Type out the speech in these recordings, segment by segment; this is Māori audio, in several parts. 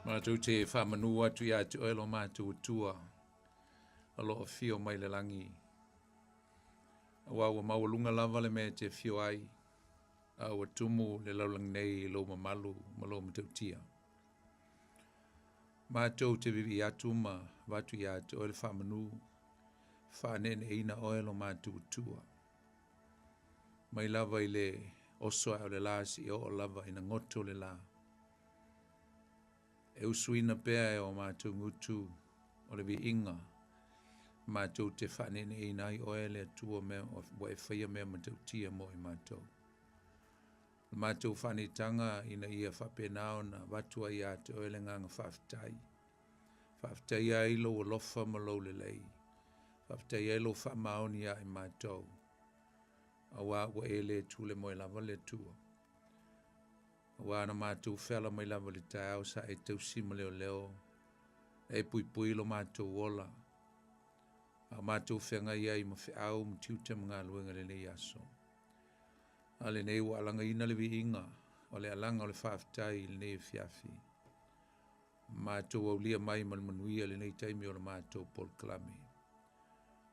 Mātou te whamanu atu ia te oelo mātou tua. Alo o fio mai le langi. Awa maulunga lava le me te fio ai. Awa tumu le laulang nei lo mamalu ma lo matautia. Mātou te vivi atu ma watu ia te oelo whamanu. Whanene ina oelo mātou tua. Mai lava i le osoa o le lasi o lava ina ngoto le la. E usuina pea e o mātou ngutu o le vi inga. Mātou te whanene i nai o ele atua mea o wa e whaia mea matautia mo i mātou. Mātou whanetanga ina ia whapenao na watua ia te oele nganga whaftai. Whaftai a ilo o lofa ma lo le lei. Whaftai a ilo whamaoni a i mātou. Awa wa ele tule mo i lava le tua. Wana mātou whela mai lava le tau sa e tausima leo leo. E pui pui lo mātou wola. A mātou whenga ia i ma whiau ma tiuta mga luenga le nei aso. A le nei wa alanga ina le vi inga. O le alanga o le whaftai le nei fiafi. Mātou au lia mai ma le manuia le nei taimi o le mātou pol klami.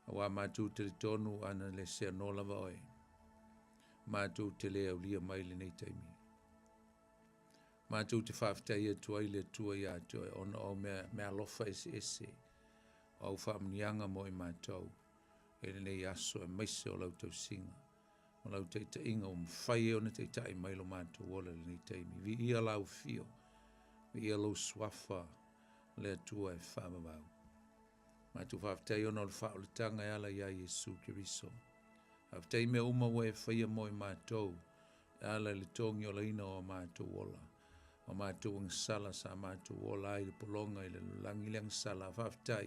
A wa mātou te le tonu ana le sea no lava oe. Mātou te le au lia mai le nei taimi. Mātou te whaftai e tua i le tua ia tua ona o mea lofa ese. O au whamnianga mo i mātou. E le nei aso e maise o lau tau singa. O lau teita inga o mwhai o na teita i mailo mātou ola le nei taimi. Vi ia lau fio. Vi ia lau swafa le tua e whamabau. Mātou whaftai ona o le wha o le tanga e ala ia Jesu Kiriso. Whaftai me uma we e whaia mo i mātou. E ala le tongi o la ina o mātou ola. O mātou ang sala sa mātou ola i le polonga i le langileang sala whaftai.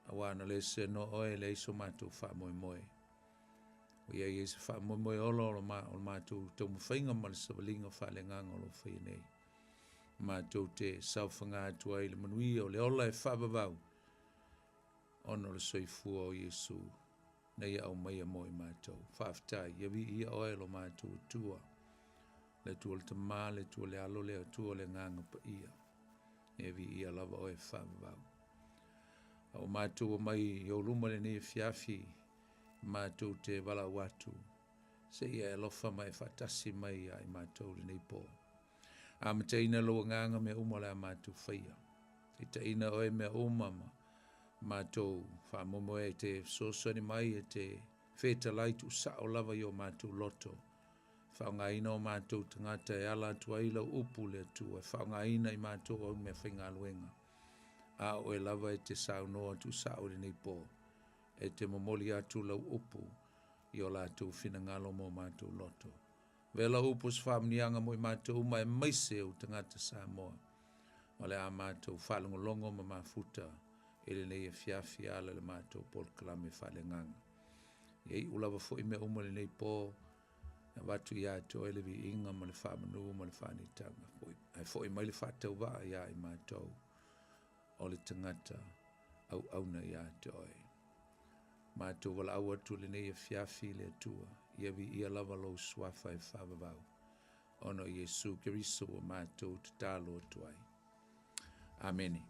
Awana le se no oe le iso mātou wha moe moe. O ia i se wha moe moe olo o mātou tau mwhainga ma le sawalinga wha le nganga o lo whai nei. Mātou te sauwhanga atua i le manuia o le ola e whababau. Ono le soifua o Jesu. Nei au mai a moe mātou. Whaftai, iawi ia oe lo mātou tua. Le tua le tamā, le tua le alo, le tua le nganga pa ia. E vi ia lava oe whamabau. Au mātou mai i o luma le nei fiafi, mātou te wala watu. Se ia e lofa mai whatasi mai ai mātou le nei pō. A mataina loa nganga me umala a mātou whaia. E taina oe me umama. Mātou whamomoe te sosoni mai e te wheta laitu sa o lava i o mātou loto. Whaungaina o mātou tangata e ala tuaila upu le atua. Whaungaina i mātou au me whainga luenga. A o e lava e te sao noa tu sao le nei pō. E te momoli atu lau upu i o lātou whina ngalo mo mātou loto. Vela upu sa whamnianga mo i mātou uma e maise o tangata Samoa. O le a mātou whalongolongo ma mafuta e le nei e fiafi ala le mātou pol kalame whale nganga. Iei ulawa fo i me uma le nei pō. Na watu ia to ele vi inga ma le whamanu ma le whanitanga. Ai fo i mai le whatau waa ia i mātou. O le tangata au auna ia to oe. Mātou wala au atu le nei e fiafi le atua. Ia vi ia lava lo swafa e whavavau. Ono Jesu Kiriso o mātou te tālo atu ai. Amene.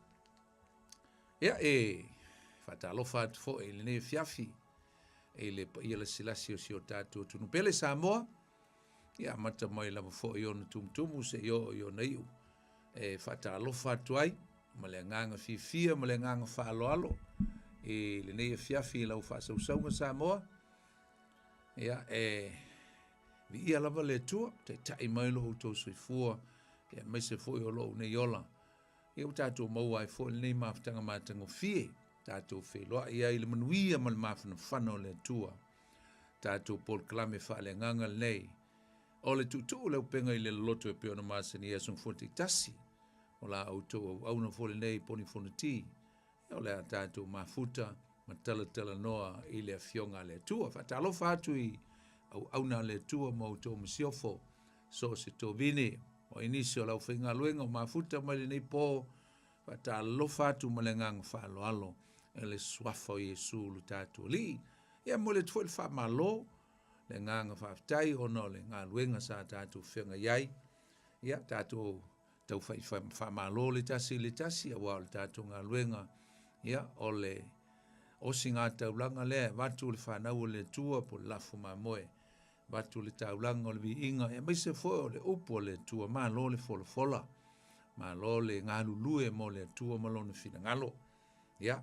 Ia e whatalo whatu fo e le nei e fiafi. E le pa ia la silasi o si o tātou tunu. Pele Samoa, ia mata mai lava fo i ona tumutumu se i o neiu. E whatalo whatu ai, ma le nganga fifia, ma le nganga whaaloalo. E le nei e fiafi lau whasausaunga Samoa. Ia vi ia lava le tua, te tai mai lo utou soifua, ia mai se fo i o lo nei ola. Ia o tātou maua ai fo i nei maftanga mātango fie. Tātou wheloa ia i le manuia ma le mawhana whana o le atua. Tātou pol klame whaale nganga nei. O le tutu leo penga i le Loloto e peona masani e sung fonte tasi. O la auto au na fole nei poni fonati. O le a tātou mafuta ma tala noa i le fionga le atua. Whatalo whatu i au na le atua ma auto masiofo. So se to vine. O inisio lau whainga luenga o mafuta ma le nei po. Whatalo whatu ma le ngang whalo alo. E le swafa o Jesu lu tātou li. Ia mo le tuel wha malo, le nganga whaftai ono le ngā luenga sa tātou whenga iai. Ia tātou tau whaamalo le tasi a wā le tātou ngā luenga, ia, o le osi ngā taulanga lea, watu le whanau le tua po lafu mā moe, watu le taulanga o le vi inga, e maise foe o le upo le tua, mā lo le fola, mā lo le ngā lulue mo le tua malone fina ngalo, ia,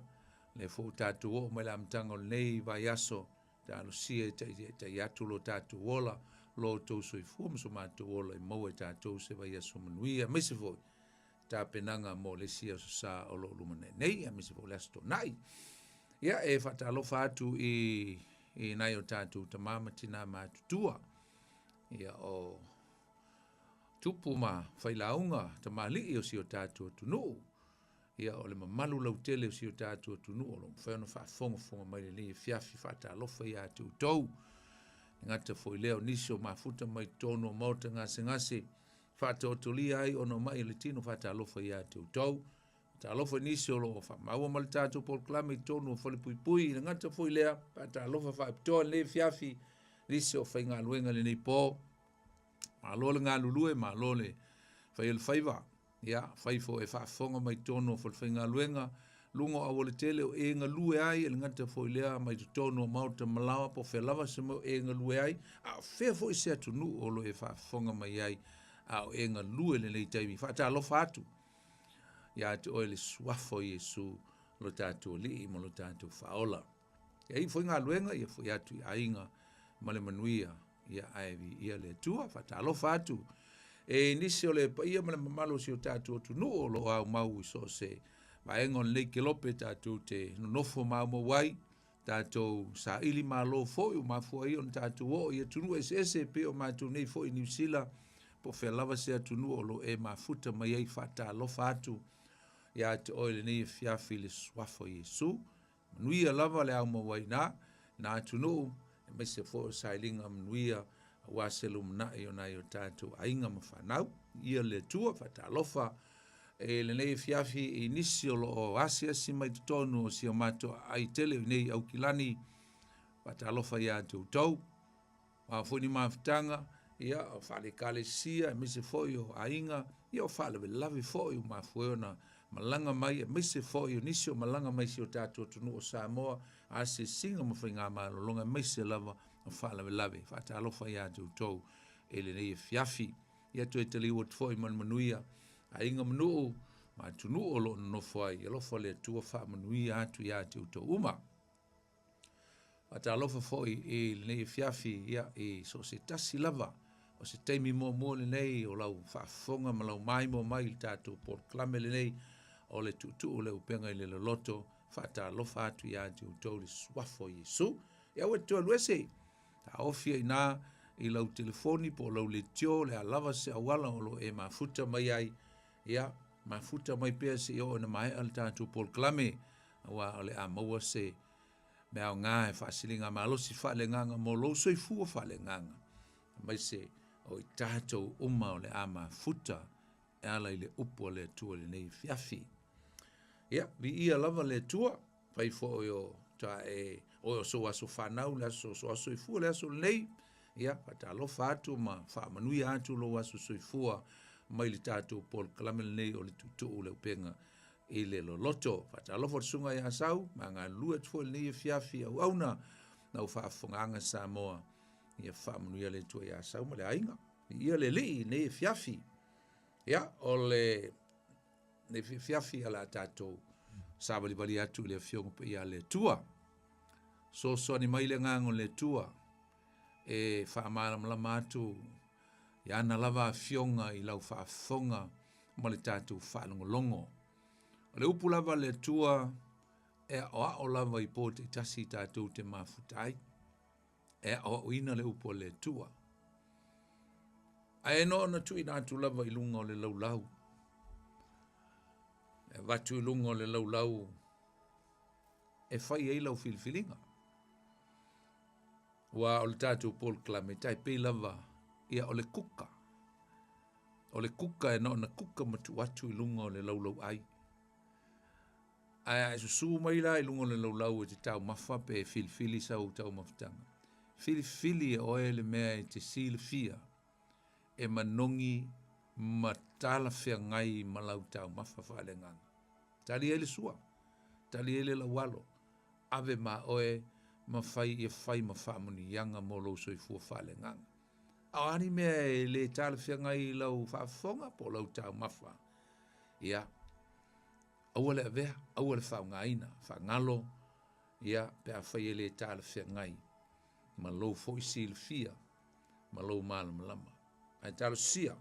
le fo tātou o mai la mtanga o le nei vai aso, ta alusia te iatu lo tātou ola, lo tau soi fuam so mātou ola i maua tātou se vai aso manuia, maise foe, tā penanga mo le sia so sa o lo lumane nei, a maise foe le asto nai, ia e whatalofa atu i nai o tātou tamama tina mātutua, ia o tupu ma whailaunga tamali o si o tātou tunu, ia o le mamalu lau tele o si o tātou tunu, o lo mwhawna whaafonga mai le ni fiafi whatalofa i atu tau, ngata foi leo nisi o mafuta mai tono o mauta ngase, whataotoli ai o no mai le tino whatalofa i atu tau, whatalofa nisi o lo whamaua ma le tātou polklame i tono o whalepui, ngata foi lea, whatalofa whaapitoa le fiafi, nisi o whainga luenga le nei pō, malo le ngā lulue, malo le whaiel whaiva, ia, whaifo e whaafonga mai tono o whainga luenga, lungo a wale tele o e ngā lue ai, e ngata foi lea mai tono o mauta malawa po whelava se mo e ngā lue ai, a whea foi se atu nu o lo e whaafonga mai ai, a o e ngā lue le nei taimi, whaatalofa atu, ia te oe le suafo Iesu, lo tātou li, mo lo tātou whaola. Ia i foi ngā luenga, ia foi atu i ainga, ma le manuia, ia aivi, ia le tua, whaatalofa atu, e nisi o le pa ia ma le mamalo si o tātou atu nu o lo au mau i so se, vaengon nei ke lope tātou te nonofo mau wai, tātou sa ili malo foi o mafua i on tātou o ia tunu ese pe o mātou nei foi New Zealand, po whelava se atunu o lo e mafuta mai ei whatalofa atu, ia te oile nei fiafi le swafo Iesu, manuia lava le au mawai na atunu, e mai se fo sailinga manuia, waselu mna i o nai o tātou ainga mawhanau, ia le tua whatalofa, e le nei fiafi i nisi o lo o asia si mai tutonu o si o mato ai tele nei au kilani whatalofa ia tau tau a funi mawhitanga ia o whale kale sia e mise foi o ainga ia o whale we lavi foi o mawhueona malanga mai e mise foi o nisi o malanga mai si o tātou tunu o Samoa a se singa mawhinga malolonga mise lava o whale we lavi whatalofa ia tau tau e le nei fiafi ia tu e tali o tfoi manuia a inga manu, ma tunu o lo no fai, e lo fale tua wha manui atu ia te uto uma. A ta lofa foi e nei fiafi ia e so se tasi lava, o se teimi mo le nei o lau whaafonga ma lau mai mo mai il tātou por klame le nei o le tutu o le Upega ile Loloto, wha ta lofa atu ia te uto le swafo Iesu. Ia ue tua luese, ta ofia ina i lau telefoni po lau le tio le alava se awala o lo e mafuta mai ai, ia, mafuta mai pia se o na mai al tātou pol klame, awa ole a maua se mea o ngā e whaasilinga malosi whaale nganga mo lo soi fua whaale nganga. Mai se o i tātou uma o le a mafuta e ala i le upo le tua le nei fiafi. Ia, vi ia lava le tua, pai fo o ta e o so aso whanau le aso so aso i fua le aso le nei, ia, pata alofa atu ma whaamanui atu lo aso soi fua mai li tātou pol kalamele nei o le tutu o le Upega ile Loloto. Pata alofa sunga i asau, ma ngā lua tfo le nei fiafi au auna na u whaafonganga Samoa ia whaamanui le tua i asau ma le ainga. Ia le li nei fiafi. Ia, o le nei fiafi ala tātou sabali bali atu le fiongo pa ia le tua. So ni mai le ngango le tua. E whaamara malama atu i ana lava fionga i lau whaafonga ma le tātou whaalongolongo. O le upu lava le tua e o lava i pō te tasi tātou te mafutai. E o ina le upu le tua. A e no na tui nātu lava i lunga o le laulau. E watu i lunga o le laulau e whai e lau filfilinga. Wa o le tātou pol klame tai pei lava ia o le kuka. O le kuka e no na kuka matu atu i lunga o le laulau ai. Ai susu mai la i lunga o le laulau e te tau mafa pe filfili sa o tau mafutanga. Filfili e oe le mea e te sila fia e manongi tala fia ngai malau tau mafa whaale ngang. Tali ele sua, tali ele la walo, ave ma oe ma fai e fai ma whamuni yanga mo lo soi fua whaale ngang. Aani mea e le tala fia ngai lau whaafonga po lau tau mafa. Ia, awale avea, awale whao ngaina, whangalo, ia, pe a whai ele tala fia ngai, ma lo fo isi fia, ma lo mala malama. Ai tala sia,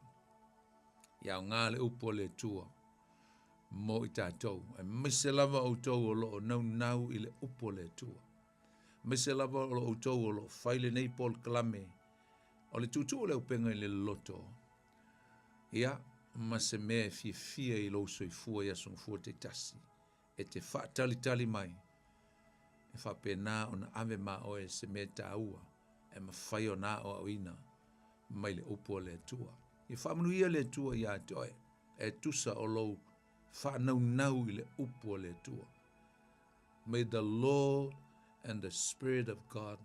ia ngā le upo le tua, mo i tātou. Ai mise lava o tau o lo nau i le upo le tua. Mise lava o lo tau o lo whaile nei pol kalame, o le tutu o le upenga i le loto. Ia, ma se mea fia i lo soi fua ia song fua te tasi. E te wha tali mai. E wha pēnā o na ave ma oe se mea tā ua. E ma whai o nā o awina mai le upo le tua. I whamanuia le tua i a toi. E tusa o lo wha nau i le upo le tua. May the Lord and the Spirit of God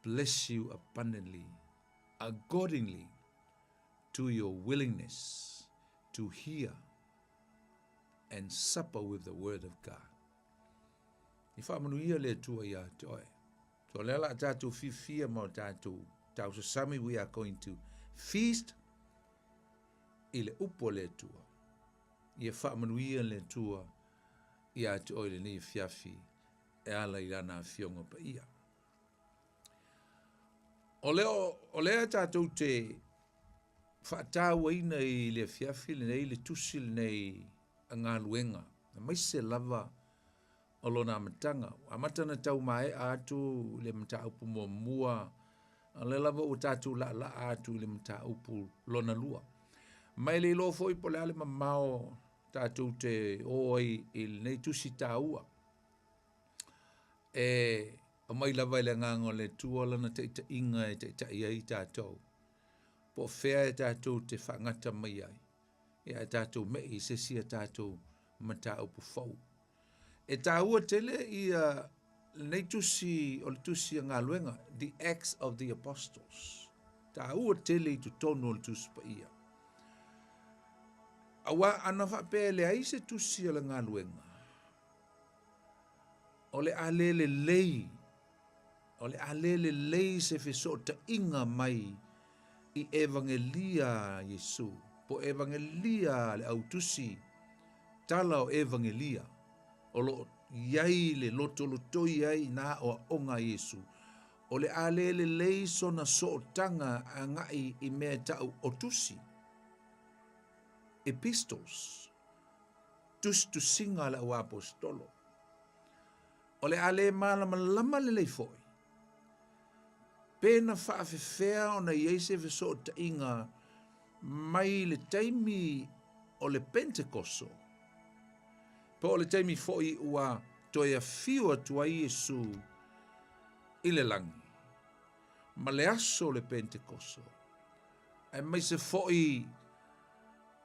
bless you abundantly, accordingly to your willingness to hear and supper with the word of God. I whamanuia le tua i a toi. So lela tātou fifia mo tātou tau sasami, we are going to feast i le upo le tua. Ia whaamanuia le tua i a toi le ni fiafi e ala i lana fionga pa ia. O lea tātou te whaatawa ina i le fiafi le nei le tusi le nei a ngā luenga. Na maise lava o lona amatanga. Amatana tau mai atu le mta upu mua. Le lava o tātou la atu le mta upu lona lua. Mai le lo foi po le ale mamao tātou te oi i le nei tusi tāua. O mai lava i le ngango le tua lana te ita inga e te ita iai tātou. Po whea e tātou te whangata mai ai. Ia tātou mei se sia tātou mata upu fau. E tāua tele i nei tusi o le tusi a ngā luenga, the Acts of the Apostles. Tāua tele i tu tono o le tusi pa ia. Awa ana whape le aise tusi a le ngā luenga. O le alele lei. O le alele lei se feso ta inga mai i evangelia Yesu. Po evangelia le autusi tala o evangelia. O lo iai le loto iai na o onga Yesu. O le alele lei sona so tanga a ngai i mea tau o tusi. Epistles. Tus tu singa la o apostolo. O le ale malama le lei foi. Pena whaafewhea o na Iese feso ta inga mai le taimi o le Pentekoso. Po o le taimi foi ua toia fiua tua Iesu i le langi. Ma le aso le Pentekoso. E mai se foi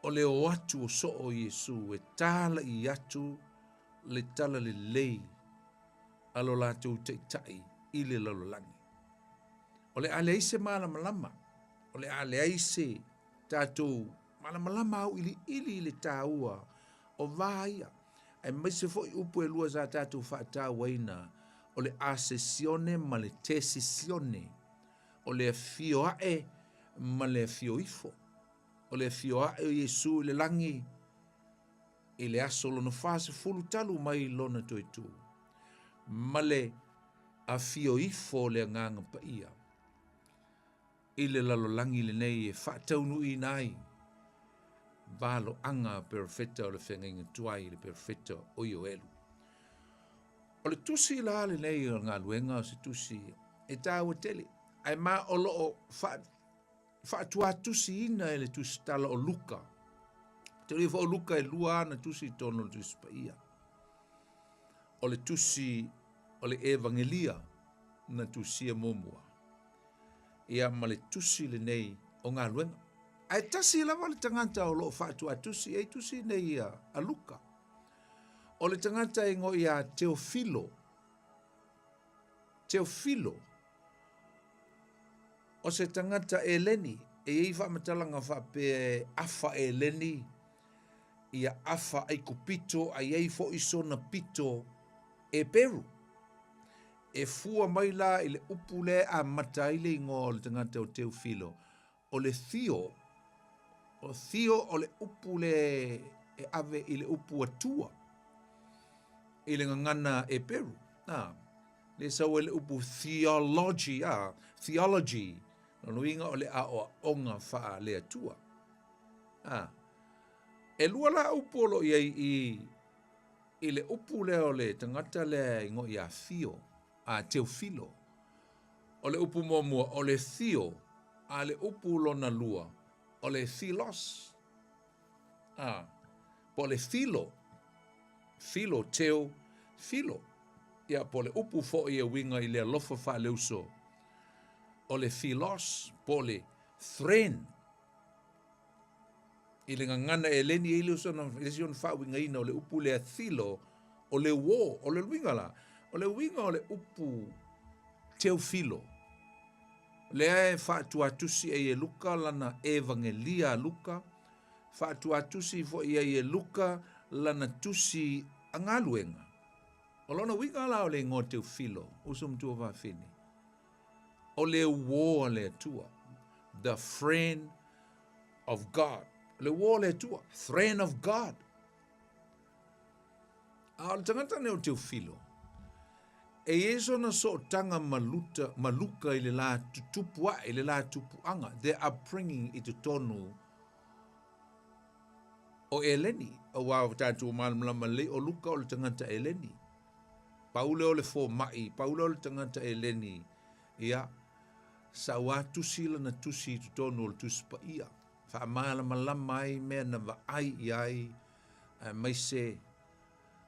o le o atu o so o Iesu e tala i atu le tala le lei alo lātou te tai i le lalolangi. O le ale aise malamalama, o le ale aise tātou malamalama au ili le tāua o vāia. E maise fo i upu e lua za tātou whaata waina o le asesione ma le tesisione, o le fioae ma le fioifo, o le fioae o Iesu i le langi i le aso lono fase fulu talu mai lona toitu. Ma le a fioifo le nganga pa ia. I le lalolangi le nei e whaataunu i nai. Valo anga perfecta o le whenginga tuai le perfecta o ioelu. O le tusi la le nei o ngā luenga o se tusi e tāua tele. Ai mā o loo whaatua tusi ina e le tusi tala o Luka. Te rifo o Luka e lua ana tusi tono le tusi pa ia. O le tusi o le evangelia na tusia momua. Ia ma le tusi le nei o ngā luenga. Ai tasi lava le tangata o loo whaatua tusi, ei tusi nei a Luka. O le tangata e ngoi a Teofilo. Teofilo. O se tangata Eleni, e ei whamatalanga whape afa e leni, ia afa ai kupito, ai ei fo isona pito e Peru. E fua mai la i le upule a mataile ingo o le tangata o Teofilo. O le Theo o le upule e ave i le upu atua. I le ngangana e Peru. Le sau e le upu theology. No inga o le a o onga faa le atua. E lua la upolo i le upule o le tangata le ingo i a Theo. A Teofilo, o le upu momua, o le Theo, a le upu lona lua, o le Philos, po le Philo, Philo, ia po le upu fo i e winga i le alofa wha leuso, o le Philos, po le Thren, i le ngangana e leni e leuso na lesion wha winga ina o le upu le Thilo, o le wo, o le winga la, o le winga o le upu Teofilo. Le e whaatuatusi e Luka lana evangelia Luka. Whaatuatusi fo e Luka lana tusi angaluenga. O lona winga la o le ngō Teofilo. Usum tua whawhine. O le wo le tua. The friend of God. Le wo le tua. Friend of God. A le tangata ne o Teofilo. E eso na so tanga maluka i le la tupua, i le la tupuanga. They are bringing it to tonu o eleni. O wau tatu malama le o luka o le tangata eleni. Paule o le fo mai, paule o le tangata eleni. Ia, sa watusi la na tusi to tonu o le tuspa ia. Fa malama lama ai mea na va ai iai, mai se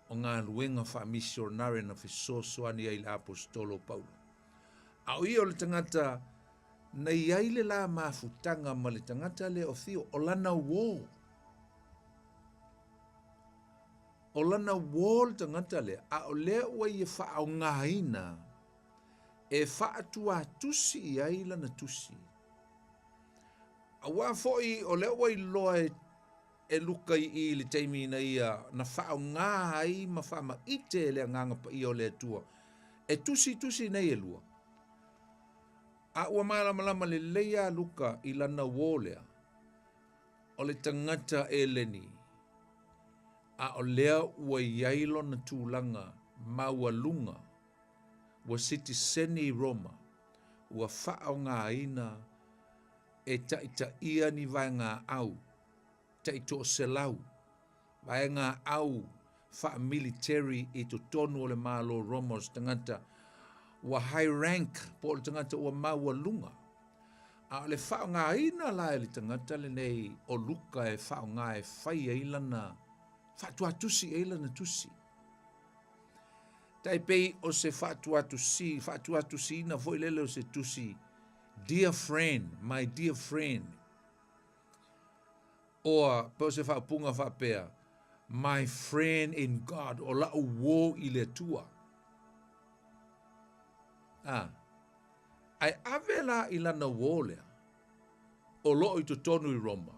o ngā luenga wha misionare na whisosoani ai le apostolo Paulo. A o ia o le tangata, na iai le la mafutanga ma le tangata le o Theo, o lana wō. O lana wō le tangata le, a o lea ua i e wha au ngāina, e wha atua tusi i ai lana tusi. A wā foi o lea ua i loa e luka i le teimi na ia na whao ngā ai ma whama ite le nganga pa i o le tua. E tusi nei e lua. A ua malama le leia luka i lana wōlea o le tangata e leni. A o lea ua iailo na tūlanga maua lunga ua sitiseni Roma ua whao ngā ina e taita ia ni vai ngā au. Taito selau, vai ngā au wha military i to tonu o le malo Romos tangata wa high rank po le tangata ua maua lunga. A le whao ngā ina la e le tangata le nei o luka e whao ngā e whai e ilana, whatua tusi e ilana tusi. Tai pei o se whatua tusi ina foi lele o se tusi, dear friend, my dear friend, oa po se whaapunga whapea, my friend in God, o la uwo i le tua. Ai avela i lana wōlea, o loo i to tonu i Roma.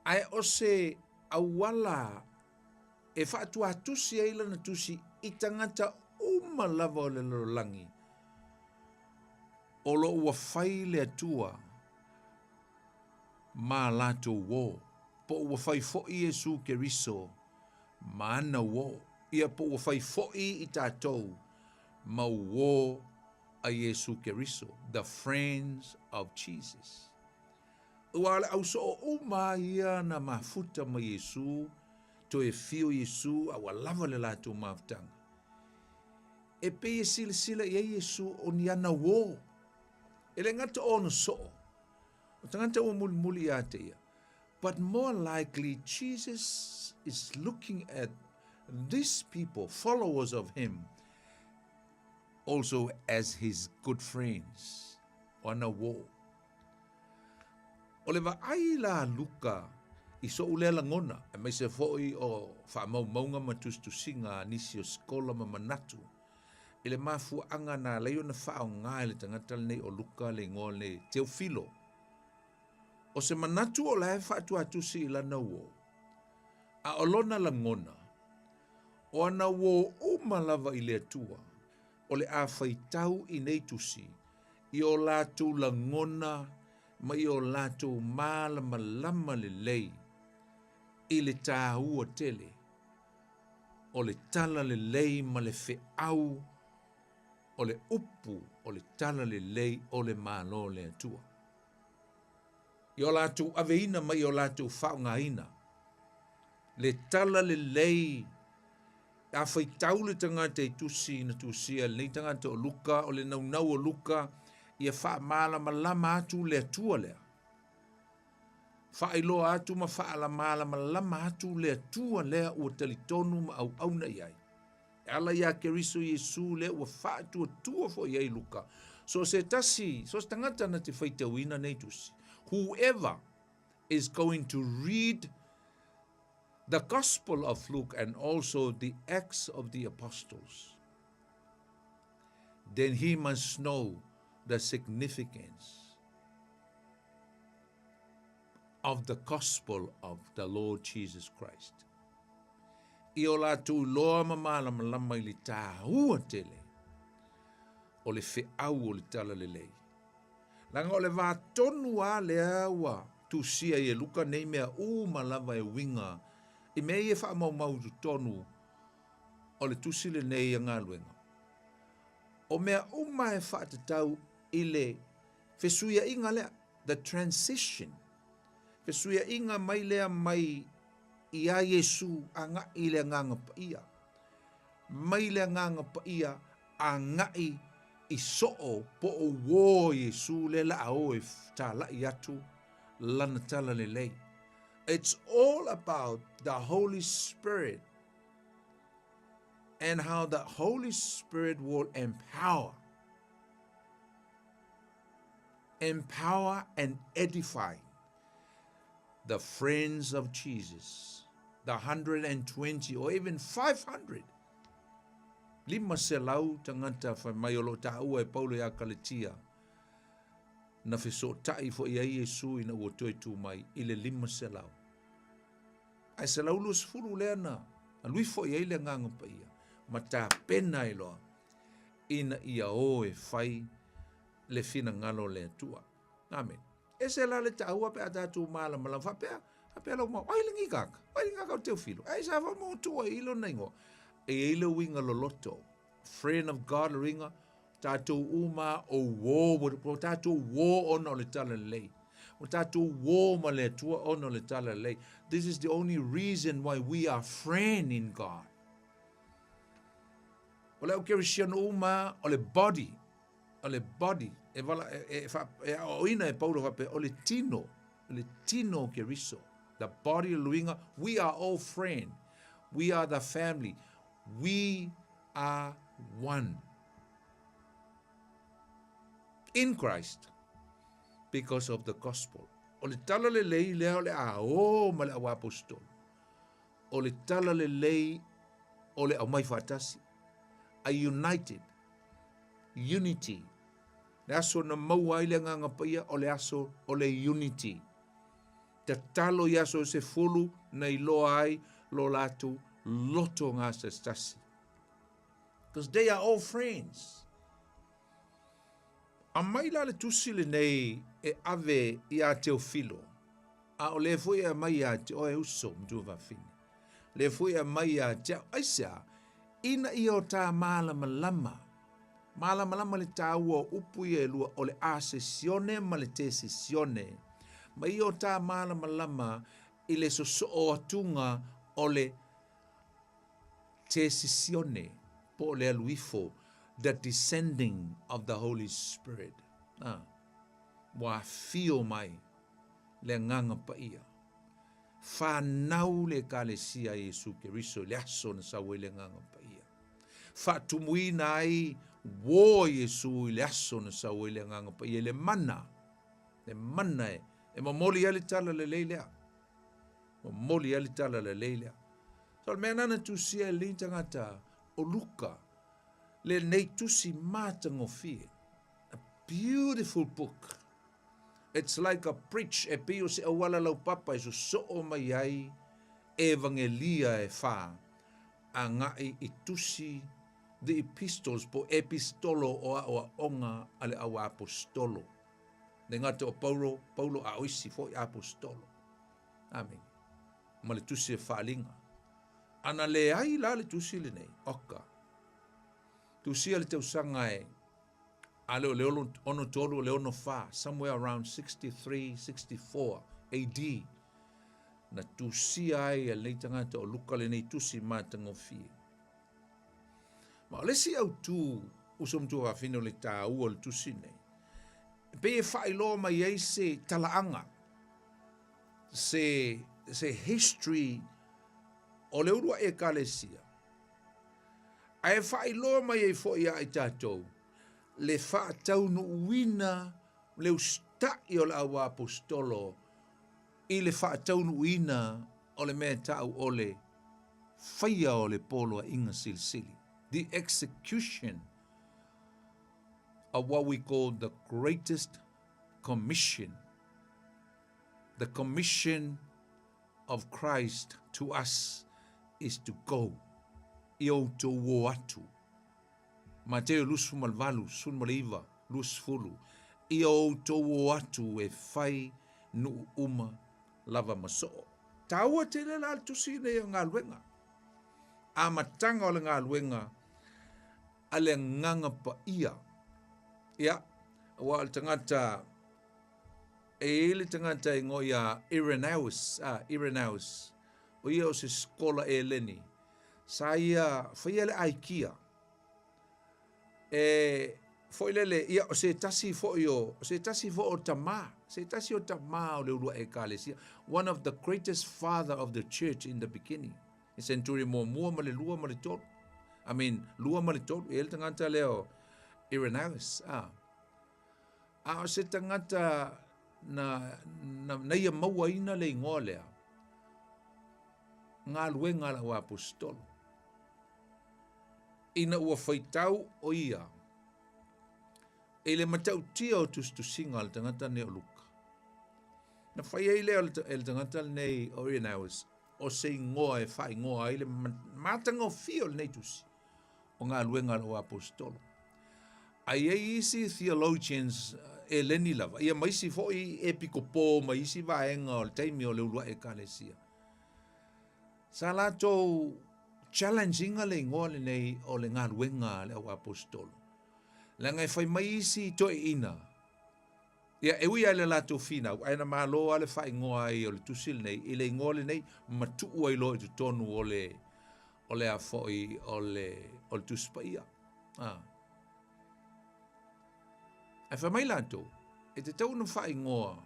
Ai o se awala e whaatua tusi e ilana tusi i tangata uma lava o le lorangi. O lo ua whai le atua, ma lato wō, po ua whai fo'i Jesu Keriso, ma ana wō, ia po ua whai fo'i i tātou, ma wō a Jesu Keriso, the friends of Jesus. Ua ale au so o uma ia na mafuta ma Jesu, to e fio Jesu, a lava le lato mafutanga. E pe e sila ia Jesu o ni ana wō, ele ngata ono so. But more likely, Jesus is looking at these people, followers of him, also as his good friends on a wall. Oleva aila luka iso ulela ngona, e mai se foi o whaamaunga matustusinga nisi o skola manatu. Ele mafu anga na leo na whao ngā le tangata nei o luka le ngō le Teofilo. O se manatu o la e whaatu atusi i lana wo. A olona la ngona. O ana wo umalava i le atua. O le a whaitau i nei tusi. I o lātou la ngona, ma i o lātou mālama lama le lei. I le tāhua tele. O le tala le lei ma le whiau. O le upu, o le tala le lei, o le mālo le atua. I o lātou aveina ma i o lātou whaungaina. Le tala le lei, a whaitau le tangata i tusi na tusia, le tangata o luka, o le naunau o luka, i a wha mālama lama atu le atua lea. Wha iloa atu ma wha ala mālama lama atu le atua lea ua talitonu ma au auna iai. Ala ia keriso Yesu le ua wha atu atua fo iai luka. So se tasi, so se tangata na te whaitauina nei tusi. Whoever is going to read the Gospel of Luke and also the Acts of the Apostles, then he must know the significance of the Gospel of the Lord Jesus Christ. I o lātou loa mamālama lama I le tāhua tele, o le whiau o le tala le lei. Langa o le vātonu a le awa tusia I e luka nei mea malava e winga, I mea I e wha mau tu tonu o le tusile nei a ngā luenga. O mea e wha tatau I le fesuia inga lea, the transition. Fesuia inga mai lea mai I a Yesu a ngai le nganga pa ia. Mai le nganga pa ia a ngai I soo po o wō Yesu le la o e tā lai atu lana tala le lei. It's all about the Holy Spirit and how the Holy Spirit will empower and edify the friends of Jesus, the 120 or even 500. Lima se lau tangata whai mai o lo tāua e Paulo ia kaletia na wheso tai fo ia Yesu ina ua toi tū mai I le lima se lau. Ai se lau lus furu lea na a lui fo ia le nganga pa ia ma tā pena I loa ina ia o e whai le fina ngalo le tua. Amen. E se la le tāua pe a tātou māla malam whapea lau mau ai le ngikaka o teo filo. Ai sa wha mo tua ilo naingo. E ile winga loloto, friend of God ringa, tātou uma o wō, tātou wō ona o le tala lei. O tātou wō ma le tua ona o le tala lei. This is the only reason why we are friend in God. O leo kerisiano uma o le body, e vala, o ina e paulo hape, o le tino keriso. The body o luinga, we are all friend. We are the family. We are one in Christ because of the gospel. O le tala le lei lea o le a o ma le awa apostol. O le tala le lei o le au mai whatasi. A united, unity. Le aso na maua i le nganga paia o le aso o le unity. Te talo i aso se fulu na I loa ai lo latu loto ngā stasi. Because they are all friends. A mai la le tusi le nei e ave I a Teofilo. A o le fui a mai a te o e uso mtu vafini. Le fui a mai a te aisa ina I o tā malama lama. Malama lama le tā ua upu I e lua o le a sesione ma le te sesione. Ma I o tā malama lama I le soso o atunga o le te sesione po le aluifo, the descending of the Holy Spirit. Wa fio mai le nganga pa ia. Whanau le kalesia Yesu Keriso le aso na sawe le nganga pa ia. Whatumuina ai wo Yesu le aso na sawe le nganga pa ia. Le mana e mamoli ali tala le leilea. Mamoli ali tala le leilea. So mea nana tusia le tangata o luka le nei tusi mātango fie. A beautiful book. It's like a preach e pio se awala lau papa e so o mai ai evangelia e wha a ngai I tusi the epistles po epistolo o a onga ale au apostolo. Ne ngate o Paulo a oisi fo I apostolo. Amen. Ma le tusi e whaalinga. Ana le ai la le tusi le nei, oka. Tusi ale tau sanga e ale o le ono tolu le ono wha, somewhere around 63, 64 AD. Na tusi ai e le tangata o luka le nei tusi mātango fie. Ma le si au tu usom tu whawhino le tā ua le tusi nei. Pe e whailo mai ei se talaanga, se history o le urua e kalesia. Ai whailo mai ei fo ia I tātou, le whaatau no uina le ustai o le awa apostolo, I le whaatau no uina o le mea tau o le whaia o le polo a inga silsili. The execution of what we call the greatest commission. The commission of Christ to us is to go. Io to wo atu. Mateo lus malvalu, sun maliva, lus fulu. Io to wo atu e fai nu uma lava maso. Taua te le la tusine o ngā luenga. A matanga o le ngā luenga ale nganga pa ia. Ia, wa al tangata ele tangata ingo ia Irenaeus, o ia o se skola e leni. Sa ia, whaia le aikia. Foi lele, ia o se tasi fo o tama. Se tasi o tama o le urua e kalesia. One of the greatest father of the church in the beginning. E centuri mo mua ma le lua ma le tolu. I mean, lua ma le tolu. E le tangata leo Irenaeus. O se tangata na ia maua ina le ingoa lea. Ngā luenga la o apostolo. Ina ua whaitau o ia. E le matau tia o tustusinga al tangata ne o luka. Na whai ei leo el tangata nei o Irenaeus. O se ingoa e whai ingoa ele matanga o fio nei tusi. O ngā luenga o apostolo. Ai ei isi theologians e leni lava. Ia maisi foi e pikopo, maisi vaenga o le taimi o le ulua e kalesia. Sa lato challenging le ingoa le nei o le ngā luenga le o apostolo. La ngai fai maisi to ina. Ia e ui ale lato fina, aina malo ale whai ingoa ai o le tusil nei, i le ingoa le nei matuu ai lo i tu tonu o le a foi o le tuspa ia. Ai wha mai lato, e te tau na whai ingoa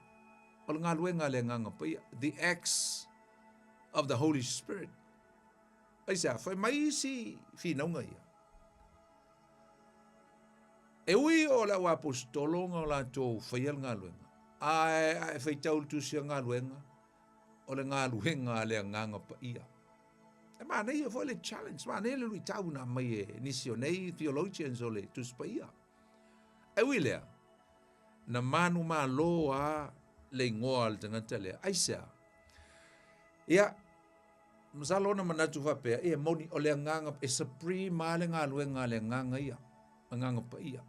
o le ngā luenga le nganga pa ia, the acts of the Holy Spirit. Ai sa, whai mai si whinaunga ia. E ui o la apostolo ngā lato whaial ngā luenga. Ai whai tau tusia ngā luenga, o le ngā luenga le nganga pa ia. E maa nei e fo le challenge, maa nei le lui tau na mai e nisio nei theologians o le tuspa ia. E ui lea, na manu maa loa le ingoa al tangata lea. Ai sa, ia, msalona manatu whapea, ia moni o le nganga, e supreme le ngā luenga le nganga ia, nganga pa ia.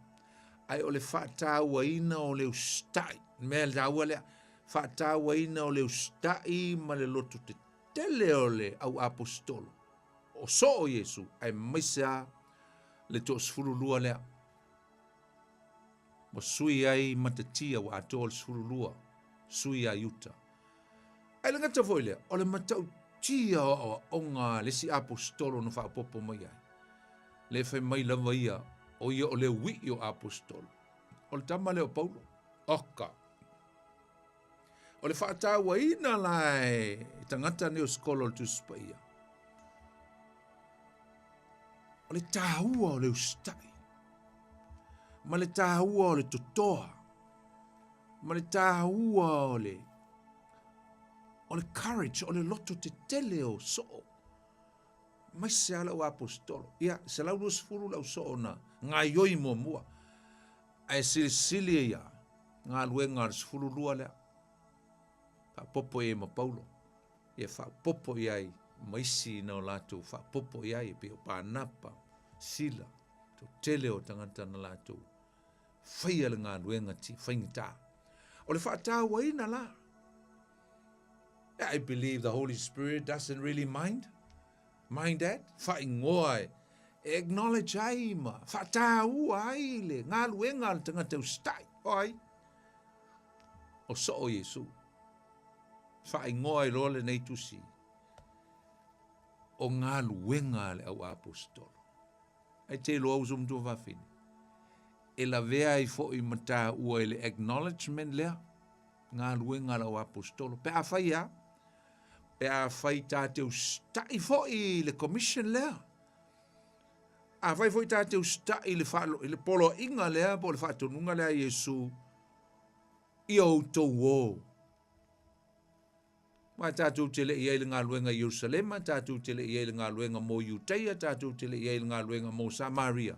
Ai o le whaataua ina o le ustai, mea le taua lea, whaataua ina o le ustai ma le loto te tele o le au apostolo. O so o Yesu, ai maisa le tos furulua lea. Mo sui ai matatia wa atol furulua, sui ai uta. Ai le ngata foi lea, o le matau tia o ngā lesi apostolo no whaapopo mai ai. Le whai mai lava ia, o ia o le wi o apostolo. O le tama leo Paulo. Oka. O le whaataua ina lai tangata neo skolo tu spa ia. O le tāua o le ustai. Ma le tāua o le totoa. Ma le tāua o le courage, o le loto te tele o soo. Mai se ala o apostolo. Ia, se lau furu lau soo na ngā ioi mua mua. Ai sili ia. ngā luenga le sfululua lea. Whapopo e ma Paulo. Ia whapopo iai maisi na o lātou, whapopo iai pe o pānapa, sila, to tele o tangata na lātou. Whaia le ngā luenga ti, whaingita. O le whaatā waina la. I believe the Holy Spirit doesn't really mind that. Whaingoa acknowledge ai ma, whaatā ua ai le, ngā luenga le tangata ustai, oi. O so o Yesu. Whaingoa I role nei tusi. O ngā luenga le au apostolo. Ai te loa usum tu whawhini. E la vea I fo I mata ua I le acknowledgement lea. Ngā luenga le au apostolo. Pe a whai a. Pe a whai tāteu stai fo I le commission lea. A whai fo I tāteu stai I le polo inga lea. Po le whaatonunga lea Yesu. I au tau o. Ma tātou tele I le ngā luenga Jerusalema, tātou tele I le ngā luenga mo Yuteia, tātou tele I le ngā luenga mo Samaria.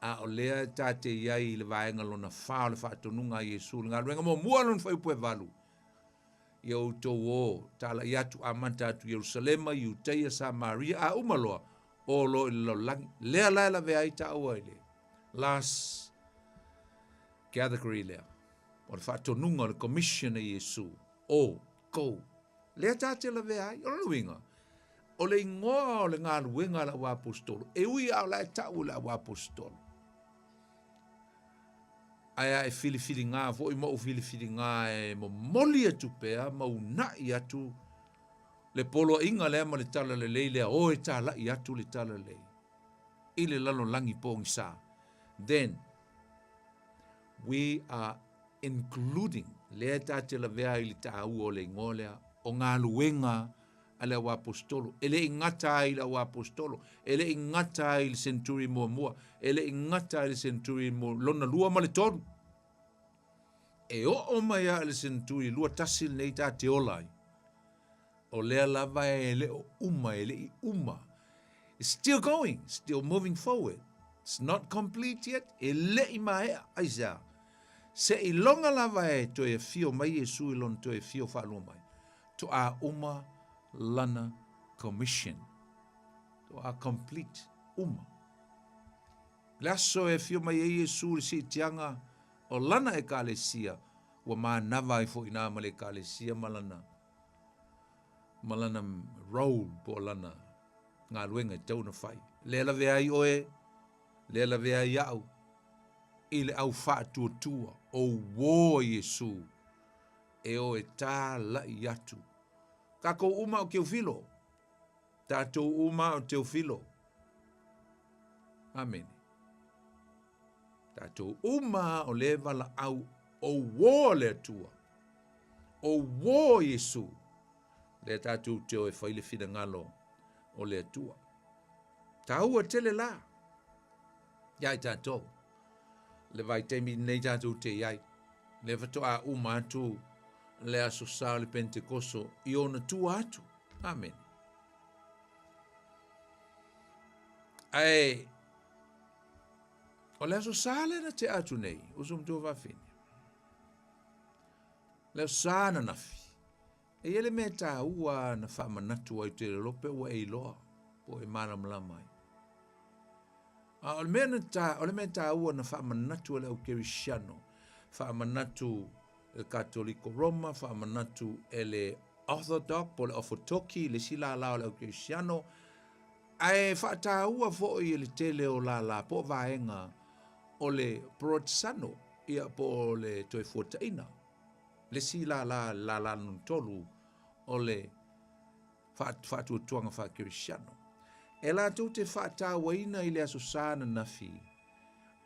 A o lea tāte iai le vaenga lona whao le whaatonunga Yesu, le ngā luenga mo mualon whaupue valu. I au tau o, tāla I atu aman tātou Jerusalema, Yuteia, Samaria, a umaloa, o lo I lo langi. Lea la vea I ta aua I le. Last gathering lea. O le whaatonunga, le commission Yesu. O, go. Lea tāte la vea ai, o le luinga. O le ingoa o le ngā luenga la wa apostolo. E ui au la e tau la wa apostolo. Aia e fili ngā, fo I mau fili ngā e mo moli atu pea, mau nai atu. Le polo inga lea ma le tala le lei lea, o e tala I atu le tala lei. I le lalo langi pōngi sā. Then, we are including, lea tāte la vea I le tāu o le ingoa lea, o ngā luenga ale au apostolo. Ele ingata I le au apostolo. Ele ingata I le centuri mua. Ele ingata I le centuri mo lona lua ma le tonu. E o mai a le centuri lua tasil nei tā te olai. O lea lava e le o uma, ele I uma. It's still going, still moving forward. It's not complete yet. Ele I mai aisa. Se I longa lava e to e fio mai Yesu I lon to e fio whalua mai. To a uma lana commission. To a complete uma. Laso e fio mai e Yesu si tianga o lana e kalesia wa ma nava I fo ina male kalesia malana. Malana road po lana ngā luenga tau na whai. Lela vea I oe, lela vea I au. Ile au whaatua tua o wo Yesu. E o e tā lai atu. Kako uma o Teofilo. Tātou uma o Teofilo. Amen. Tātou uma o leva la au o wo le tua. O wo Yesu. Le tātou teo e whaile whina ngalo o le tua. Tā ua tele la. Iai tātou. Le vai teimi nei tātou te iai. Le whatoa uma atu. Le aso sa le Pentekoso I ona tua atu. Amen. Ai, o le aso sa le na te atu nei, usum tō whawhine. Le aso sa na nafi. E ele me tā ua na whamanatu ai te lope ua e loa, po e mana mlamai. O le me tā ua na whamanatu le au Kerisiano, whamanatu le Katoliko Roma, whaamanatu ele Orthodox, po le Ofotoki, le sila lao le Kristiyano, ai whaataua fo I le tele o la po vaenga o le Protestano, ia po le toe fuataina. Le sila la nuntolu o le whaatuatuanga wha Kristiyano. E la tau te whaatauaina I le asosa na nafi,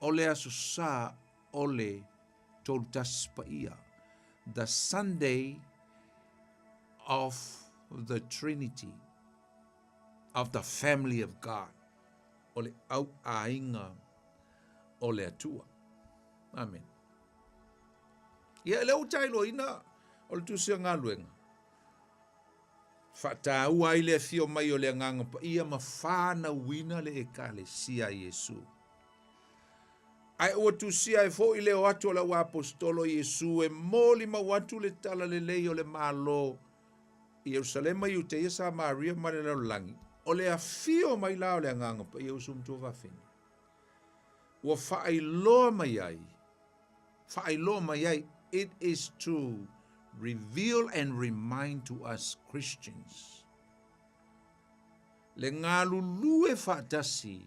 o le asosa o le tolu taspa ia. The Sunday of the Trinity, of the family of God. O le au ainga o le atua. Amen. Ia le utailo ina o le tusia ngā luenga. Whataua I le fio mai o le nganga pa ia ma whana wina le ekalesia Yesu. Ai ua tusia e fo i leo atu o la ua apostolo Iesu e moli ma watu le tala le lei o le malo i Yerusalema i uteia sa Maria ma le laulangi. O le afio mai la o le anganga pa i usum tu wafini. Ua whaailoa mai ai. Whaailoa mai ai. It is to reveal and remind to us Christians. Le ngā lulue whaatasi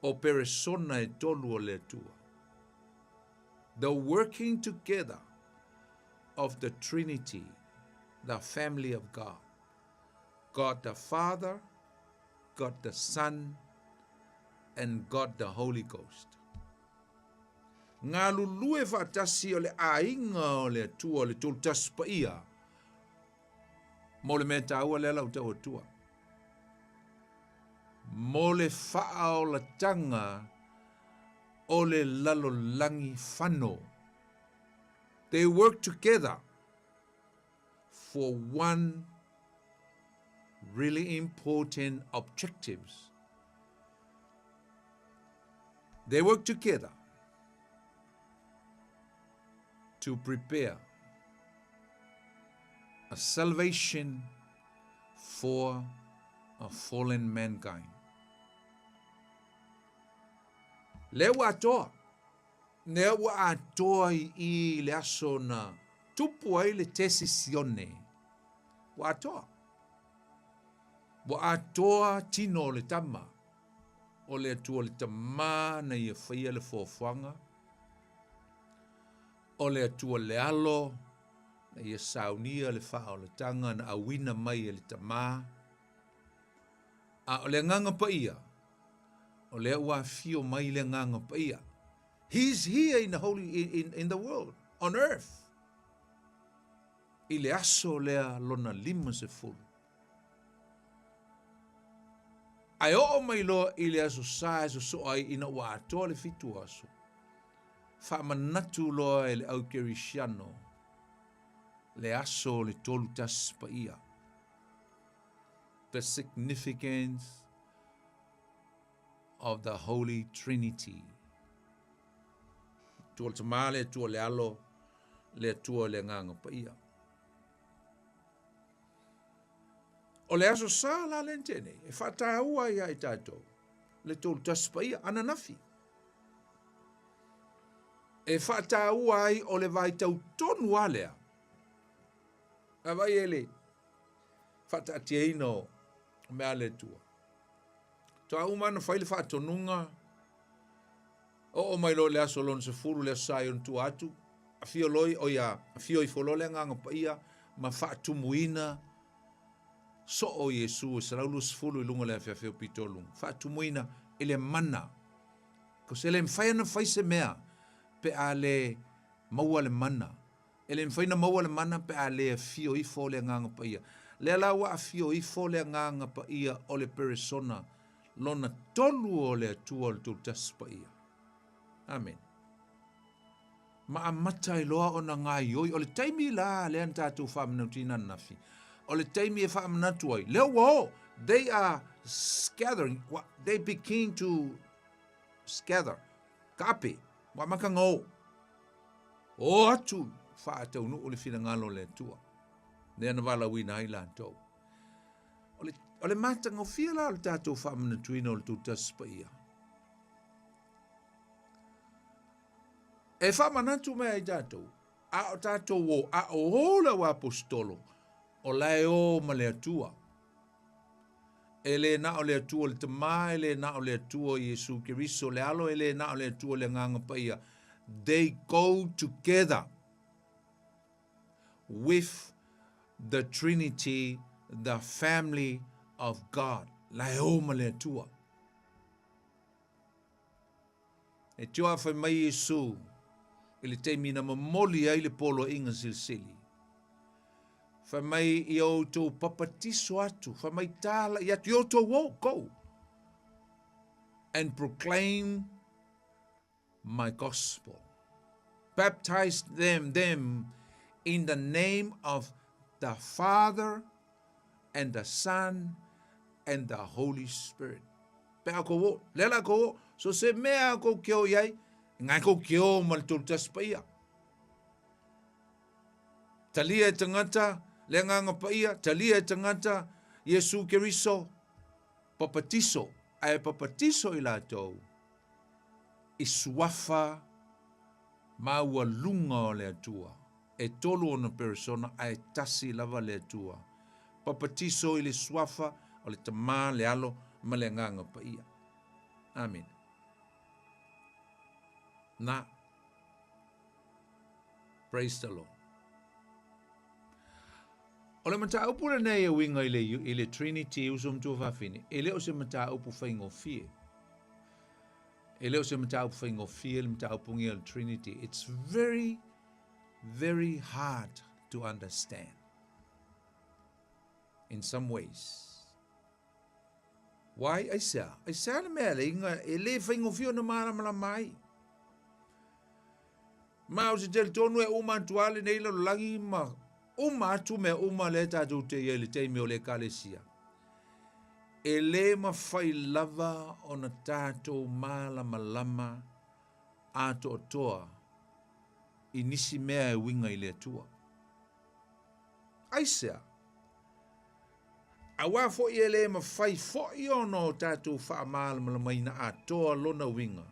o persona e tolu o le tua. The working together of the Trinity, the family of God. God the Father, God the Son, and God the Holy Ghost. Ngā lulue whaatasi o le ainga o le tua o le tolu taspa ia. Mo le mea tāua le lau tau tua. Mo le wha o la tanga o le lalolangi whano. They work together for one really important objectives. They work together to prepare a salvation for a fallen mankind. Le ua atoa. Ne ua atoa i le aso na tupu ai le tesisione. Ua atoa. Ua atoa tino le tama. O le atua le tama na ia whaia le fofuanga. O le atua le alo na ia saunia le wha o le tanga na awina mai le tama. A o le nganga pa ia. O le ua fio mai le nganga pa ia. He's here in the in the world, on earth. I le aso lea lona lima se fulu. Ai o mai loa i le aso sa so ai ina ua atoa le fitu aso. Fa manatu loa e le au kerisiano. Le aso le tolu tas pa ia. The significance of the Holy Trinity. Tua tamale, tua le alo, le tua le nganga pa ia. O le aso sa la lentene, e whata ua ia e tātou. Le tolu tas pa ia, ananafi. E whata ua ai o le vai tau tonu alea. A vai ele, whata atia ino mea le tua. Toa umana whaile whatonunga, o mai lo le aso lon se furu le sai on tu atu, a fio loi o ia, a fio I folo le nganga pa ia, ma whaatumuina, so o Yesu e sarau se fulu I lunga le afia fio pitolung. Whaatumuina ele mana, ko se le mwhaina whaise mea, pe a le maua le mana. Ele mwhaina maua le mana pe a le fio I fo le nganga pa ia. Le alawa a fio I fo le nganga pa ia o le persona, lona tolu o le atua o le tūtas pa ia. Amen. Ma amata I loa o na ngā ioi, o le taimi la le an tātou whamanautina nafi. O le taimi e whamanatu ai. Leo wao, they are scattering, they begin to scatter. Kape, wa maka ngō. O atu, whaatau nu o le whina ngalo le atua. Ne ana wala wina ai la tau. O le matanga o fia la o le tātou whamanatuina o le tūtas pa ia. E whamanatu mea I tātou, a o tātou o, a o hola wa apostolo, o lai o ma le atua. E le na o le atua le tama, e le na o le atua Yesu Kiriso, le alo e le na o le atua le nganga pa ia. They go together with the Trinity, the family of God. Lai o ma le atua. E tua whai mai Yesu, ele teimi na mamoli ai le polo inga silsili. Wha mai I o tō papatiso atu, wha mai tāla I atu, I o tō wō, go and proclaim my gospel. Baptize them in the name of the Father and the Son and the Holy Spirit. Pe ako lela ko so se mea ko keo yai ngai ko keo mal tu taspaia. Talia e tangata le nganga paia, talia e tangata Yesu Keriso papatiso, ai papatiso i lātou i suafa maua lunga o le atua. E tolu ona persona ai tasi lava le atua. Papatiso i le suafa o le tamā le alo ma le nganga paia. Amen. Na. Praise the Lord. O le mata upu le nei e winga i le Trinity usum tu whawhine. E leo se mata upu whaingo fie. E leo se mata upu whaingo fie, le mata upu ngia le Trinity. It's very, very hard to understand. In some ways. Why? I say na mea le inga, e le whaingo fie na mara mai. Ma o se tel tonu e uma tuale nei lo langi ma uma atu me uma le tātou te ia le teimi o le kalesia. E le ma whai lava o na tātou malama ato toa i nisi mea e winga i le atua. Aisea. A wafo i e le ma whai fo i ono tātou wha malama ina atoa lona winga.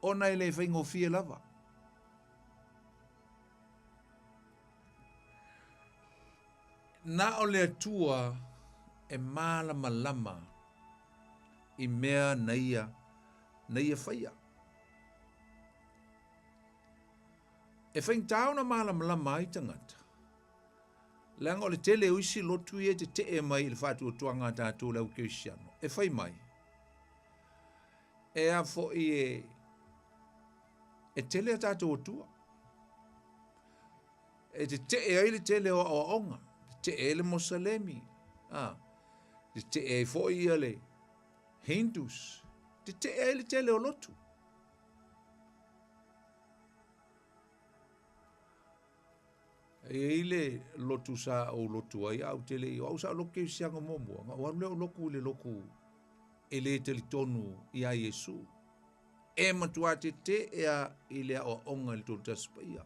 Ona i le whaingo fie lava. Na o le atua e malama i mea naia whaia. E whaingtau na malama i tangata. Langa o le tele uisi lotu i e te e mai i le whātua tuanga tātou lau Kirisiano. E whai mai. E a fo i e tele a tātou atua. E te ai le tele o onga. Te e le Mosalemi. Te e fo i le Hindus. Te e le tele o lotu. E le lotu sa o lotu ai au tele i au sa loke i sianga momua. Nga waru leo loku le loku e le tele tonu i a Yesu. E matua te ea i le o onga le tolu taspaia.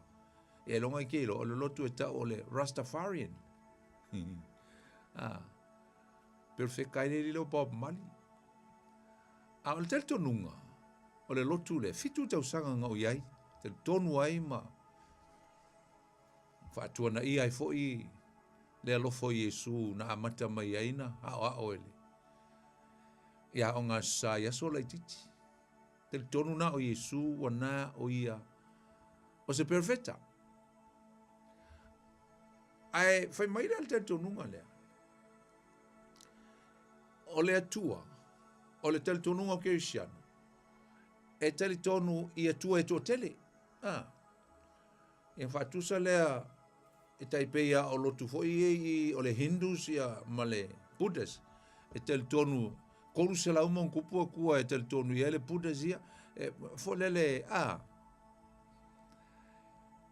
E longa i keilo o le lotu e ta o le Rastafarian. Perfect le leo Bob Mali. A o le tel tonunga, o le lotu le fitu tau sanga ngau iai, tel tonu ai ma whātua na i ai fo i le alofo Yesu na amata mai aina, a ele. Ia o ngā sa yaso lai titi. Tel tonu na o Yesu wana o ia, o se perfecta. Ai, whai maira al tel tonunga lea. O le atua, o le tel tonunga o Kirisiano, e tele tonu i atua e tō tele. E whātusa lea e taipeia o lotu fo i o le Hindus ia ma le Buddhas. E tel tonu, koru se la umon kupua kua e tel tonu i ele Buddhas ia. E fo lele,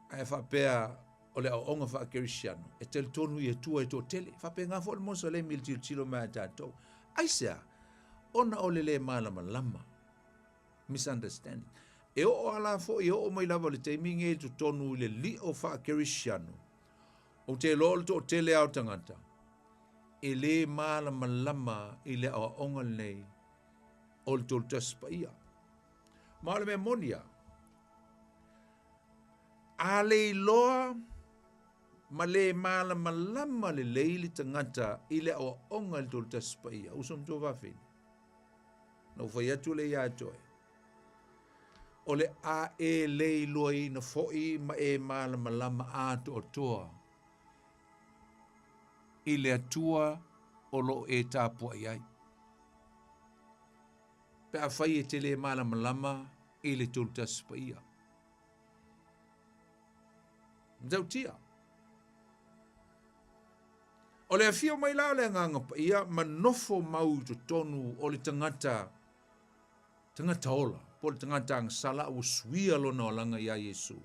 ai whapea o le onga wha Kirisiano. E tel tonu i atua e tō tele. Whapea ngā fo le mosa le mil tilo mea tātou. Aisea, ona o le malama lama. Misunderstanding. E o ala fo i o mai lava le teiminge tu tonu le li o wha Kirisiano. O te lol to tele au tangata. E le malama lama i le o onga nei o le tolu taspaia. Maale me monia. A le loa ma le malama lama le leili tangata i le o onga le tolu taspaia. Usam tō wawhine. No whai atu le ia atoe. O le a e lei loi na foi ma e malama lama ato o toa. I le atua o lo e tāpua iai. Pe a whai e te le malama lama i le tolu taspaia. Mzau tia. O le afio mai lao le nganga pa ia ma nofo mau to tonu o le tangata ola. Po le tangata ang sala o suia lona o langa ia Yesu.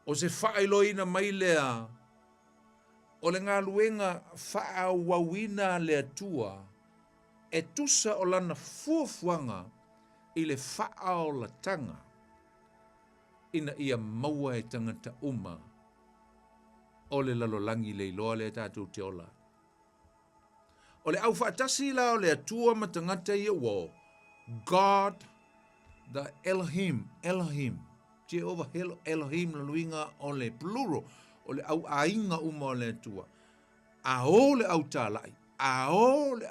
O se whaailoina mai lea, o le ngā luenga whaawawina le atua, e tusa o lana fuafuanga i le faa o la tanga ina ia maua e tangata uma o le lalolangi le iloa le tātou te ola. O le au whaatasi la o le atua ma tangata ia wo, God, the Elohim, Jehovah Elohim la luinga o le plural, o le au ainga uma o le atua. A o le au tālai, a o le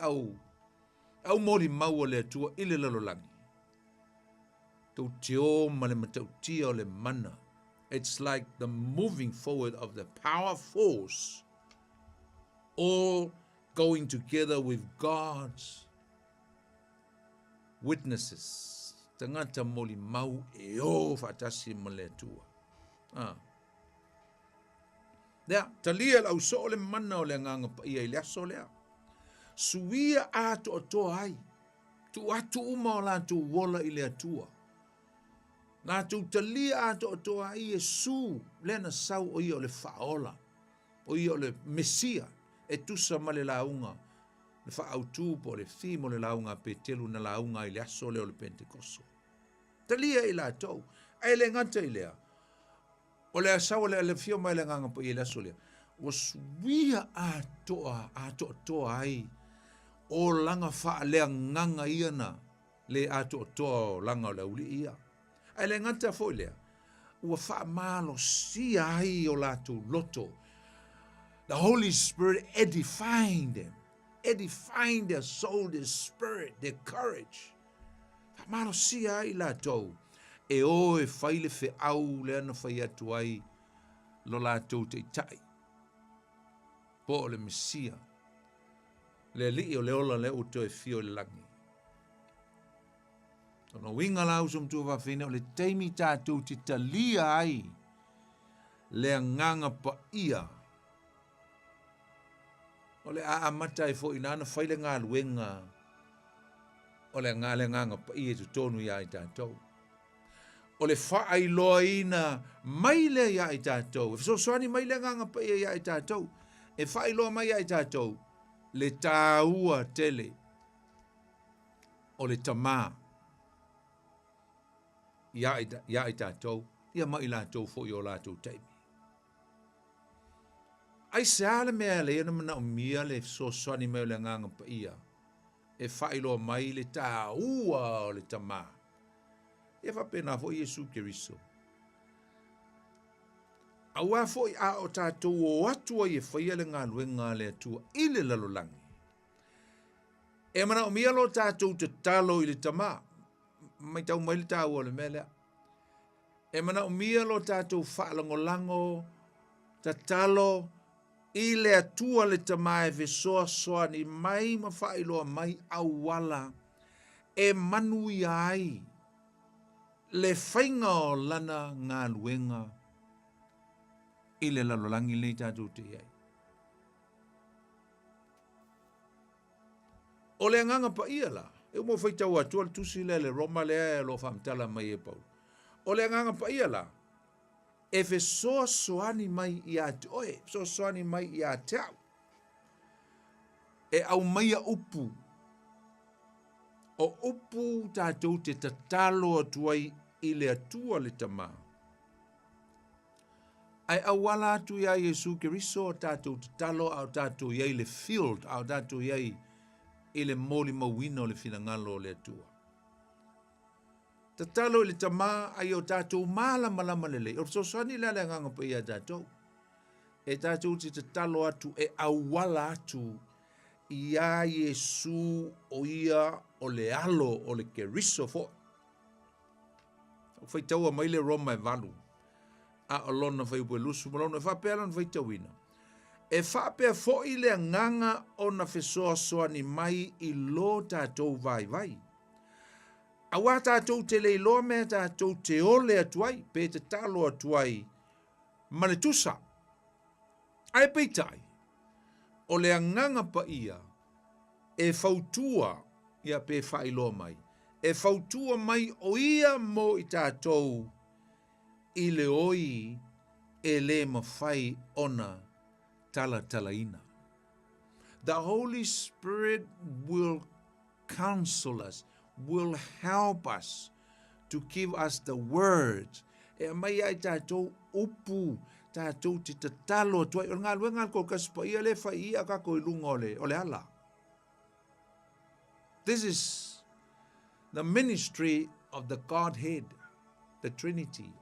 au mori mau o le atua i le lalolangi. Tau te o ma le matau tia o le mana. It's like the moving forward of the power force, all going together with God's witnesses. Tangata moli mau e o fatasi maletua. Lea, talia lau so le mana o le nganga pa ia i aso lea. Suia ato o toa ai. Tu atu uma o la tu wola i le atua. Nā tu talia ato o toa ai e su lena sau o ia o le faola. O ia o le mesia. E tusa ma le launga. Le faautu po le fimo le launga pe telu na launga i le aso le o le Pentekoso. Talia i la tau. Ai le ngata i lea. O le asau le fio mai le nganga po i le aso lea. O suia ato toa ai. O langa faa lea nganga iana. Le ato toa o langa o le uli ia. Ai le ngata foi lea. Ua faa malo sia ai o latu loto. The Holy Spirit edifying them. Edifying their soul, their spirit, their courage. Faa malo sia ai latu. E o e faile fe au le ana fai atu ai lo latu te itai. Po le Mesia. Le li o le ola le uto e fio le langi. Tono winga lau sum tu whawhine o le teimi tātou te talia ai le nganga pa ia. O le aamata e fo inana whaile ngā luenga o le nganga pa ia tu tonu ia i tātou. O le whaai loa ina mai le ia i tātou. E so soani mai le nganga pa ia i tātou. E whaai loa mai ia i tātou. Le tāua tele. O le tamaa. Ia i tātou, ia mai lātou fo i o lātou teimi. Ai se ale mea le ena mana o mia le so soani mea le nganga pa ia. E whailoa mai le tā ua o le tamā. E whapena fo Iesu Keriso. Aua fo i a o tātou o atua i e whaia le ngā luenga le atua i le lalolangi. E mana o mia lo tātou te talo i le tamā. Mai tau mai le tau o le mele. E mana o mia lo tātou whaalangolango, ta talo, i le atua le tamae ve soa soa ni mai ma whailoa mai awala, e manu i ai, le whainga o lana ngā luenga, i le lalolangi le tātou te iai. O le nganga pa ia la, e mo fai tau atua le tusi le Roma le lo whamtala mai e pau. O le nganga pa ia la, e fe soa soani mai i a te oe, soa soani mai i a te au. E au mai a upu. O upu tātou te tatalo atuai i le atua le tamā. Ai awala atu ia Iesu Keriso o tātou tatalo au tātou iai le field, au tātou iai i le moli mawina o le finangalo o le atua. Tatalo i le tamā ai o tātou malama lele. O so sani le nganga pa ia tātou. E tātou te tatalo atu e awala atu i a Iesu o ia o le alo o le Keriso fo. Fai taua mai le Roma e valu. A olona fai ue lusu malona e whapealan fai tauina. E whapea fo i le nganga o na fesoa soani mai i lo tātou vai. A wā tātou te leiloa mea tātou te ole atuai, pe te talo atuai, ma le tusa. Ai peitai, o le nganga pa ia, e fautua ia pe whailoa mai. E fautua mai o ia mo i tātou i le oi e le mawhai ona tala ina. The Holy Spirit will counsel us, will help us to give us the words. E mai ai tātou upu, tātou te tatalo tuai. O ngā luenga ko kaspa ia le whai ia kako I lunga o le ala. This is the ministry of the Godhead, the Trinity.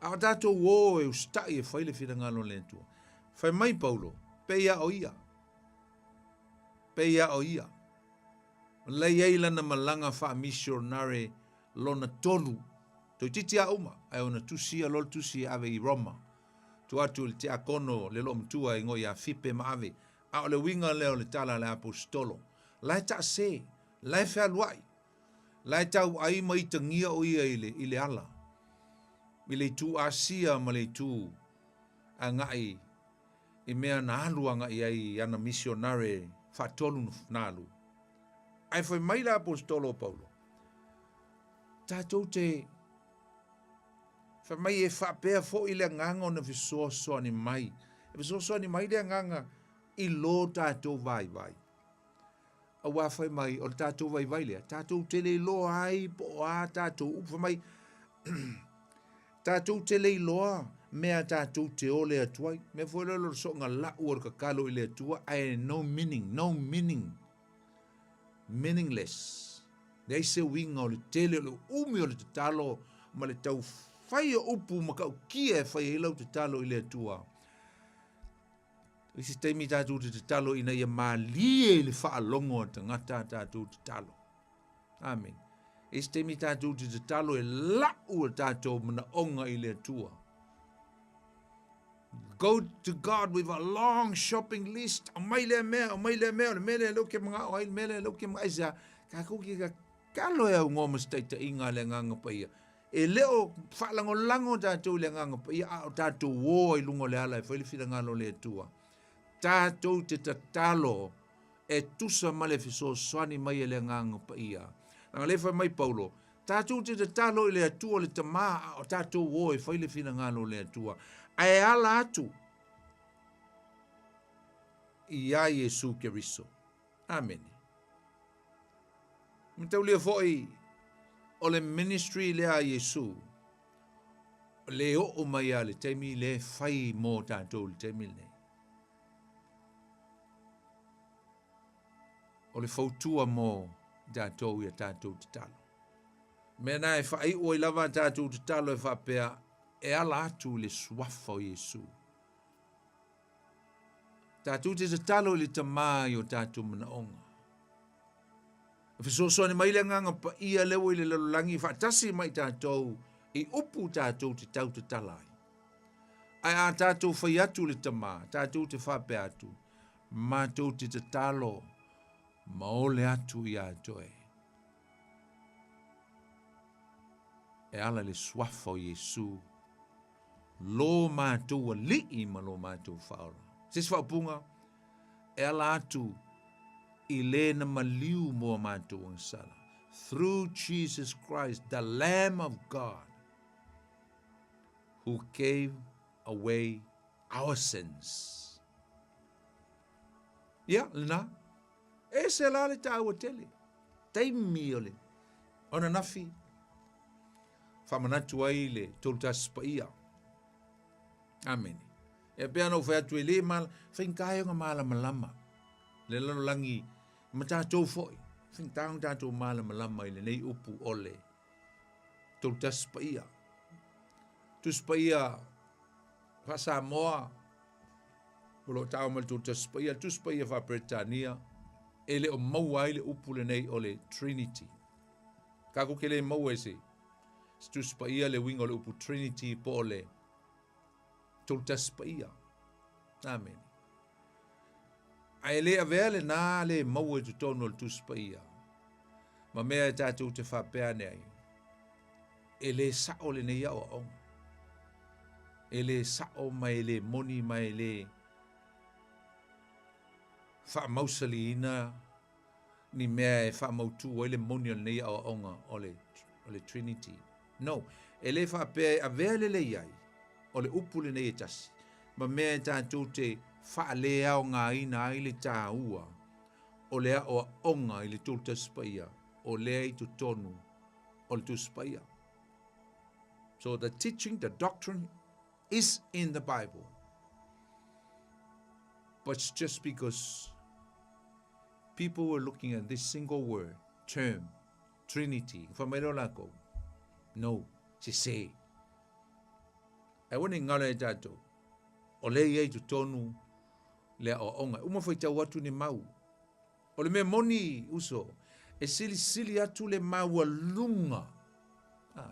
A tātou wō e ustai e whai le whirangalo le tua. Whai mai Paulo, pe ia o ia. Pe ia o ia. Lei eila na malanga wha missionary lona tolu. Toi titi a uma, ai ona tusia lol tusi ave I Roma. Tu atu le te akono le lo mtua I ngoi a fipe ma ave. A o le winga leo le tala le apostolo. Lai ta se, lai whea luai. Lai tau ai mai tangia o ia I le ala. I le tu asia ma le tu a ngai I mea na alua ngai ai ana missionary wha tolu na alu. Ai foi mai la apostolo Paulo. Tātou te fa mai e fa pea fo I le nganga na visoso ani mai. E visoso ani mai le nganga I lo tātou vai. A wa fai mai o tātou vai le. Tātou te le lo ai po a tātou upa mai. Tātou te le loa mea tātou te ole atuai. Me foi lo so nga la ur ka kalo I le atua. Ai no meaning. Meaningless. Nei se winga o le tele o le umi o le te talo ma le tau whai o upu ma kau kia e whai helau te talo I le atua. Isi teimi tātou te talo ina ia maalie le wha alongo a tangata tātou te talo. Amen. Isi teimi tātou te talo e lau a tātou mana onga I le atua. Go to God with a long shopping list. O mai le mea, le mele lo ke mga oil, mele lo ke mga isa. Ka kuki ka kalo e au ngoma staita inga le nganga pa ia. E leo whalango lango tātou le nganga pa ia. A tātou wō I lungo le ala e whailifira ngalo le atua. Tātou te tatalo e tusa male fiso swani mai le nganga pa ia. Nanga le whai mai Paulo. Tātou te tatalo I le atua le tamaa o tātou wō e whailifira ngalo le atua. Ai ala atu ia Yesu Keriso. Amen. Mtau lia foi o le ministry le a Yesu. Le o mai a le temi le fai mo tātou le temi le. O le fautua mo tātou ia tātou te talo. Mena e fai o I lava tātou te talo e whapea e ala atu le suafa o Yesu. Tātou te talo le tamai o tātou mana onga. Fisoso ni mai le nganga pa ia lewo I le lalulangi whaatasi mai tātou I upu tātou te tau te talai. Ai a tātou whai atu le tama, tātou te whape atu, mātou te talo, maole atu I atoe. E ala le suafa o Yesu. Lo mātou a li'i ma lo mātou whaora. Sis whaupunga, e ala atu I le na maliu mo mātou ang sala. Through Jesus Christ, the Lamb of God, who gave away our sins. Ia, lena, e se la le tāua tele. Taimi o le. Ona nafi. Whamanatu ai le toltas pa ia. Amen. E pea no whai atu e le mal, whainkai o ngā mala malama. Le lalolangi, ma tātou foi. Whainkai o tātou mala malama I le nei upu ole. Toltas pa ia. Tus pa ia, wha Samoa, ulo tau mal toltas pa ia, tus pa ia wha Britania, e le o maua I le upu le nei ole Trinity. Kako ke le maua e se. Tus pa ia le wingo le upu Trinity po ole. Toltas pa ia. Amen. Ai le avele na le maua tu tono le tus pa ia. Ma mea tātou te whapea nei. E le sao le nei au au. E le sao mai le moni mai le wha mausali ina ni mea e wha mautu o le moni o nei au aunga o le Trinity. No, e le whapea avele le iai. O le upule nei e tasi. Ma mea tātou te wha lea o ngā ina ai le tā ua. o lea o onga i le tolu taspaia, o lea i tu tonu, o le tuspaia. So the teaching, the doctrine is in the Bible. But it's just because people were looking at this single word, term, Trinity. No, se se. E wane ngala e tatou. O le iei tu tonu lea o onga. Uma foi tau atu ni mau. O le mea moni uso. E sili sili atu le maua lunga.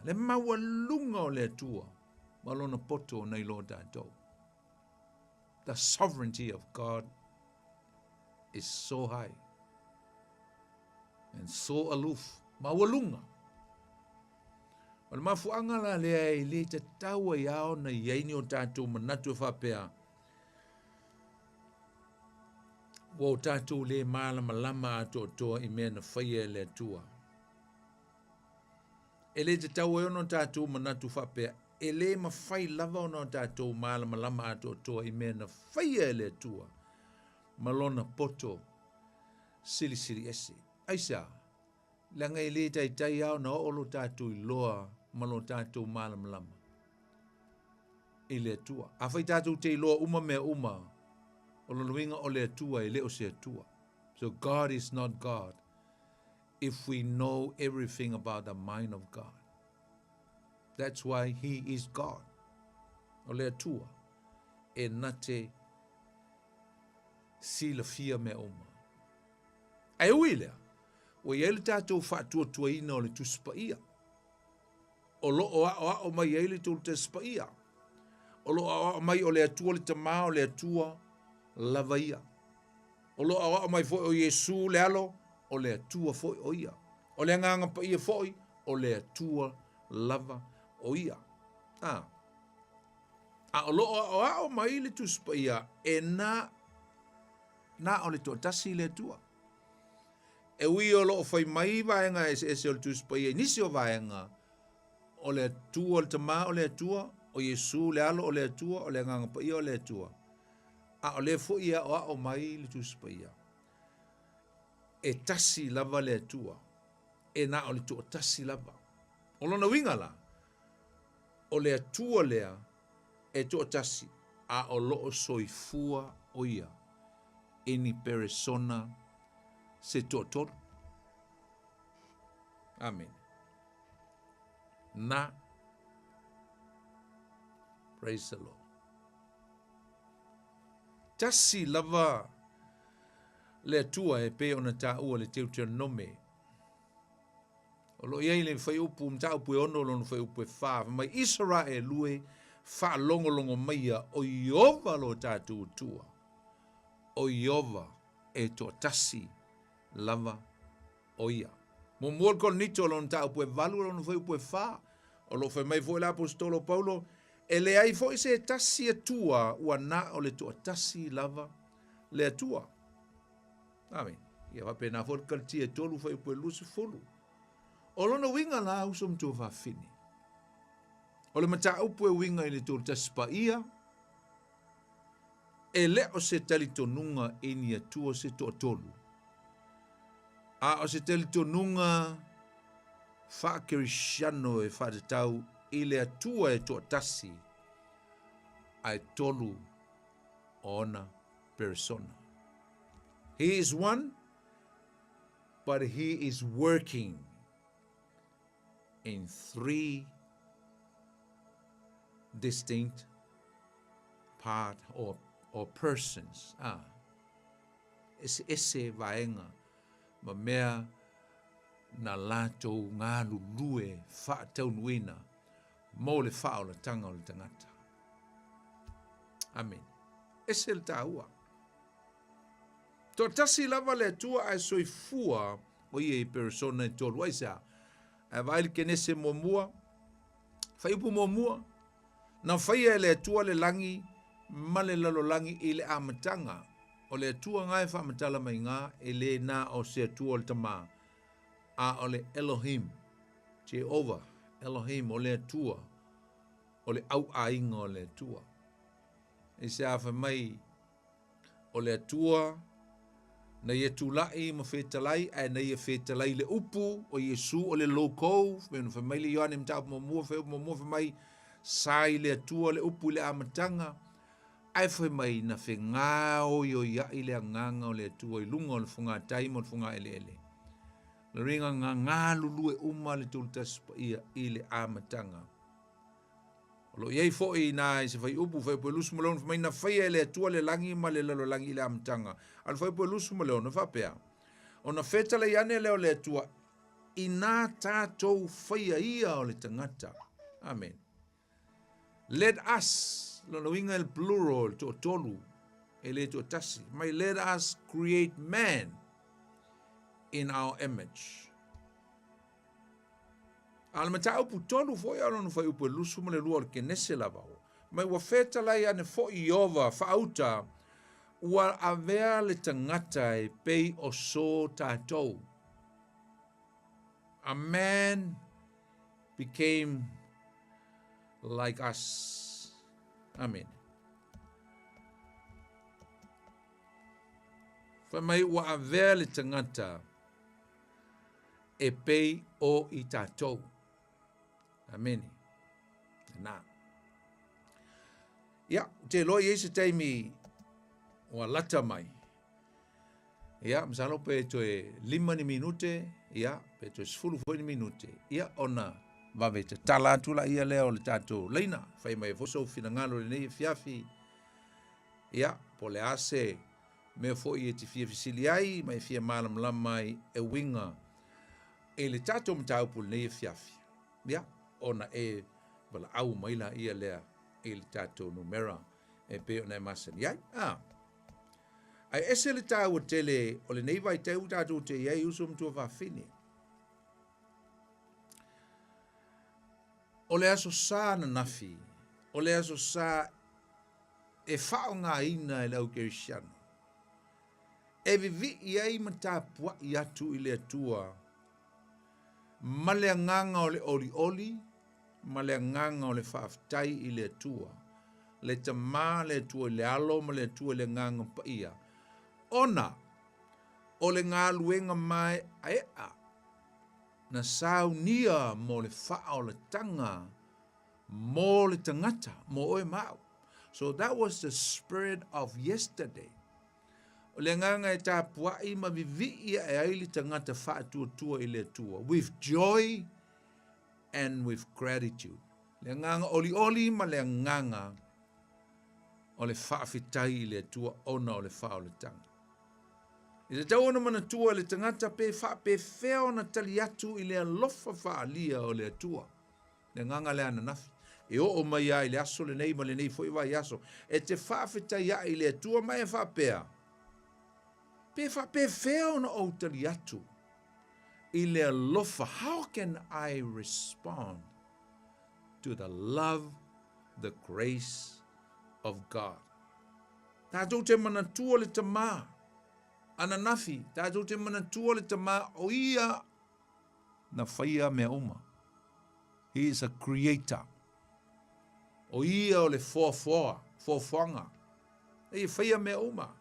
Le maua lunga o le atua. Malona poto nei lo tatou. The sovereignty of God is so high and so aloof. Maua lunga. O le mafuanga la lea i le te taua iao na iaini o tatou manatu e whapea. Wo tatou le malama lama ato toa i mea na whaia le atua. E le te taua ono tatou manatu whapea. E le mawhai lava ono tatou malama lama ato toa i mea na whaia le atua. Malona poto sili sili ese. Aisa, langa i le tai au na olo tatou i loa malo tatou malama lama. I le atua. A whai tatou te loa uma mea uma. O lo winga o le atua i le o se atua. So God is not God if we know everything about the mind of God. That's why he is God. O le atua e nate sila fia mea uma. Ai uilea, o iele tatou whaatua tuaina o le tuspaia. O lo o mai iele tu le tuspaia. O lo o mai o le atua le tamā o le atua lavaia. O lo o mai foi o Yesu le alo o le atua foi o ia. O le nganga pa ia foi o le atua lava o ia. O lo o mai le tuspaia e na o le tasi le atua. E ui o lo fai mai vaenga e o le tuspaia nisi o vaenga o le atua o le tamā o le atua o Yesu le alo o le atua o le nganga pa ia o le atua. O le fo ia o mai le tuspaia. E tasi lava le atua. E na o le tu tasi lava. O lona winga la. O le atua lea e tu tasi. A o loo soifua o ia. Eni persona se totoro. Amen. Na. Praise the Lord. Tasi lava le atua e pe ona ta ua le Deuteronome. O lo iei le whai upu mta upu e ono lo whai upu e wha. Mai Israel lue wha longo maia o Iova lo tātou tua. O Iova e to tasi lava o ia. Mo muol kon nito lo ta upu e valu lo whai upu e wha. O lo whai mai fo la apostolo Paulo. E le ai fo se tasi atua ua na o le tua tasi lava le atua. Amen. Ia wape na fo kalti e tolu fai upu e lusi fulu. O lona winga la usom tu whawhini. O le mata upu e winga i le tolu taspa ia. E le o se tali tonunga e ni atua se to tolu. A o se tali tonunga whakerishano e whatatau i le atua e to tasi ai tolu ona persona. He is one, but he is working in three distinct part or persons. Ese vaenga ma mea na lato ngā lulue whaataunuina mo le whao le tanga o le tangata. Amen. Ese le tāua. Tō tasi lava le tua ai soifua o i persona i tolu. Aisa, a vai ke nese momua, whai upu momua, na whaia le tua le langi, ma le lalo langi i le amatanga, o le tua ngai whaamatala mai ngā, e le na o se tua o le tamā, a o le Elohim, Jehovah, Elohim, o le tua, o le au ainga o le tua. E se awha mai, o le tua, Na ia tūlai ma whetalai, na ia whetalai le upu o Iesu o le lokou, me no whamai le Ioane mtau mamua whamai, sai le atua le upu le amatanga, ai whamai na whengā o i le anganga o le atua i lunga o le whunga taima o le whunga ele. Le ringa ngā lulu e uma le tūltaspa i le amatanga. Lo iei fo i nā i se whai upu whai pue lusu malone whamai na whaia le atua le langi ma le lalo langi i le amatanga. Al whai pue lusu malone whapea. O na whetala i ane leo le atua i nā tātou whaia ia o le tangata. Amen. Let us, lalo inga el plural to tolu, e le to tasi. Mai let us create man in our image. Al mata upu tolu fo ia no fai upu lusu mo le lua ke nese lava. Mai wa whetala i ane fo i ova whauta ua avea le tangata e pei o so tātou. A man became like us. Amen. Whamai ua avea le tangata e pei o i tātou. Amen. Nā. Ia, te loa i eise taimi ua lata mai. Ia, msalo pe to e 5 minute, ia, pe to e 10 minute. Ia, ona vawe te tala tula ia leo le tātou leina. Whai mai foso fina ngalo le nei fiafi. Ia, po le ase me fo i e te fia fisili ai, mai fia malam lamai e winga e le tātou mtaupu le nei fiafi. Ia, ona e wala au maila ia lea e le tātou numera e pe o nei masan. Ia, ai ese le tāua tele o le nei vai tau tātou te iai uso mtua whawhine. O le aso sā na nafi, o le aso sā e whao ngā ina e lau kerisiano. E vivi iai matapua i atu i le atua, ma le nganga o le oli, ma le nganga o le whaaftai i le atua, le tamā le atua le alo, ma le atua le nganga pa ia. Ona, o le ngā luenga mai aea, na saunia mo le whao le tanga, mo le tangata, mo oe mau. So that was the spirit of yesterday. O le nganga e tāpua i ma vivi ia e aili tangata whaatua i le atua, with joy and with gratitude. Le nganga oli ma le nganga o le whaafitai i le atua ona o le whao le tanga. I te tau ona mana tua le tangata pe whea ona tali atu i le alofa whaalia o le atua. Le nganga le ananafi. E o mai ai le aso le nei ma le nei fo i vai aso. E te whaafitai ai le atua mai e whapea. Pe whea ona o tali atu i le alofa. How can I respond to the love, the grace of God? Tātou te mana tua le tamā. Ananafi, tātou te mana tua le tamā o ia na whaia mea uma. He is a creator. O ia o le foafoanga. E whaia mea uma.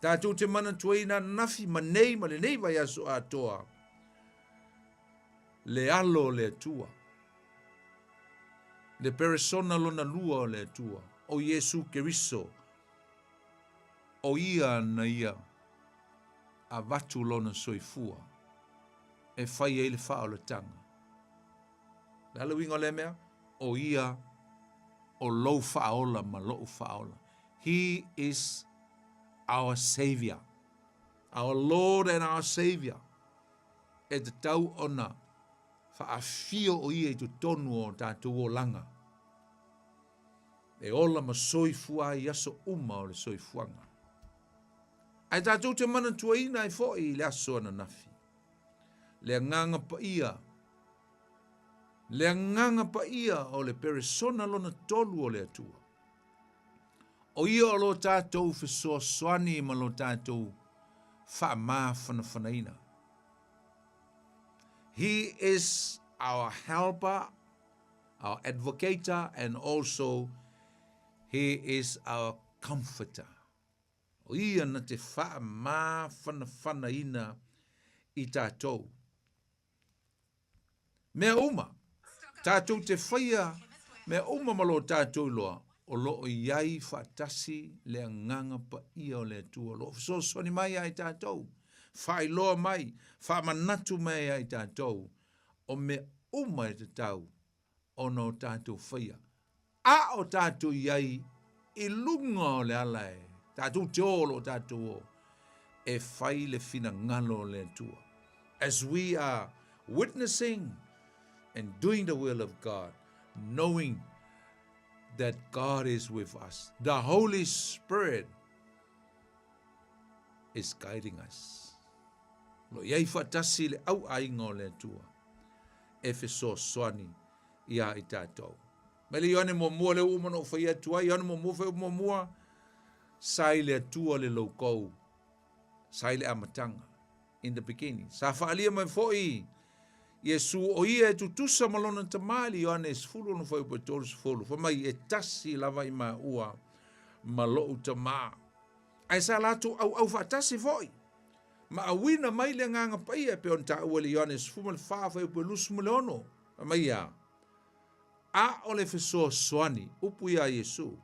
Tātou te mana tua i na nafi manei ma le nei vai aso atoa. Le alo le atua. Le persona lona lua o le atua. O Iesu Keriso. O ia na ia a watu lona soifua e whai e le whao le tanga. Lalo wingo le mea, o ia o lou whaola ma lou whaola. He is our Savior, our Lord and our Savior. E te tau ona whaafio o ia i tu tonu o tātou o langa. E ola ma soifua i aso uma o le soifuanga. Ai tātou te mana tuaina i fōi le aso ana nafi. Le nganga pa ia. Le nganga pa ia o le persona lona tolu o le atua. O ia o lo tātou whesoa soani ma lo tātou whaamā whanawhanaina. He is our helper, our advocator, and also he is our comforter. O ia na te wha mā whana ina I tātou. Mea uma, tātou te whaia, mea uma malo tātou loa, o loo iai whaatasi le nganga pa ia o le tua. Lo so soni mai ai tātou. Whai loa mai, wha manatu mai ai tātou. O me uma e te tau, o no tātou whaia. A o tātou iai, I lunga o le alae. Tātou te olo tātou o. E whai le fina ngalo le tua. As we are witnessing and doing the will of God, knowing that God is with us. The Holy Spirit is guiding us. Lo iai whaatasi le au ainga o le tua. Efeso soani ia I tātou. Mele ione mo mua le umano whaia tua, ione mo mua whaia mo mua, sai le tua le laukou, sai le amatanga, in the beginning. Sa whaalia mai foi, Yesu o ia e tutusa malona tamali Ioane sfulu no foi po tolu sfulu. Fa mai e tasi lava I ma ua malo utama. Ai sa latu au fatasi foi. Ma awina mai le nganga pai e pe on ta ua le Ioane sfulu le fa foi po lusu maleono. Mai ia. A o le feso soani upu ia Yesu.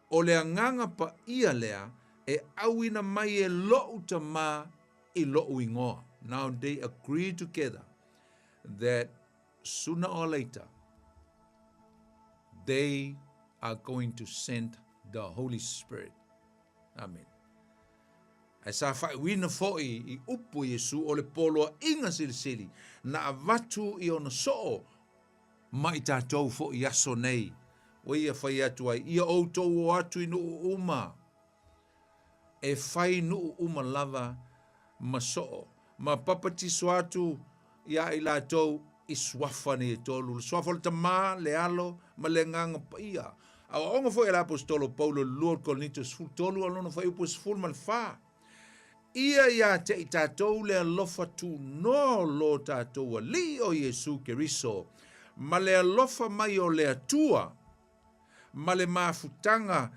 O le nganga pa ia lea e awina mai e lo utama I lo uingoa. Now they agree together that sooner or later, they are going to send the Holy Spirit. Amen. Ai sa whai wina foi I upu Yesu o le poloa inga silisili na avatu I ona soo mai tātou foi aso nei. O ia whai atu ai, ia outou o atu I nuu uma. E whai nuu uma lava ma soo. Ma papatiso atu ia I lātou I swafa ni e tolu. Swafa le tamā, le alo, ma le nganga pa ia. A onga foi la apostolo Paulo Lord Korinto sful tolu alona foi upo sful mal fa. Ia te I tātou le alofa tu no lo tātou li o Yesu Keriso. Ma le alofa mai o le atua. Ma le mafutanga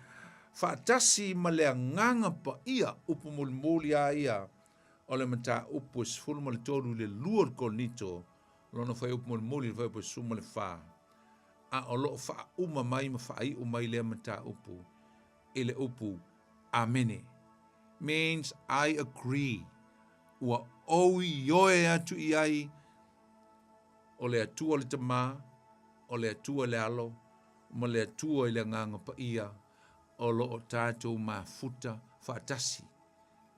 whaatasi ma le nganga pa ia upo mulmuli a ia. O le mata upo sfulu ma le tolu le luor konito, lona fai upo muli fai upo suma le fa. A o lo fa uma mai ma fai umai le mata upo, ele upo amene. Means I agree. Ua oui yoe atu iai, o le atua le tama, o le atua le alo, ma le atua I le nganga pa ia, o lo o tātou ma futa whaatasi,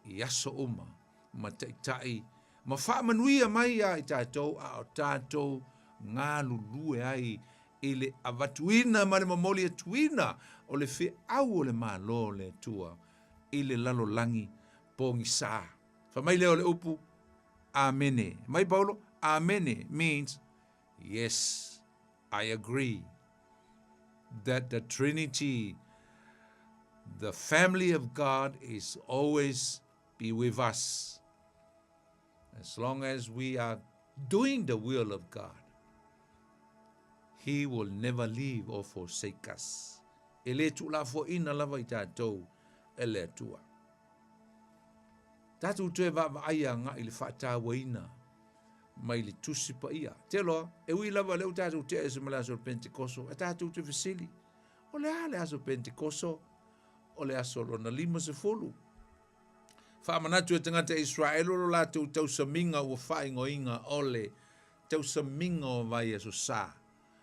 I aso uma. Ma tai ma wha manuia mai I tātou a o tātou ngā lulue ai I le avatuina ma le mamoli atuina o le whi au o le malo le tua I le lalo langi pongi sā. Wha mai leo le upu, amene. Mai Paulo, amene means, yes, I agree that the Trinity, the family of God is always be with us. As long as we are doing the will of God, He will never leave or forsake us. Ele tu la fo ina lava I tātou ele tua. Tātou tue va aia ngā I le whaata waina mai le tusi pa ia. Te loa, e ui lava leu tātou te ese mala aso Pentekoso, e tātou te vesili. O le ale aso Pentekoso, o le aso lona 50. Whaamanatu e tangata Israel o lātou tau saminga ua whaingoinga ole tau saminga o vai aso sā.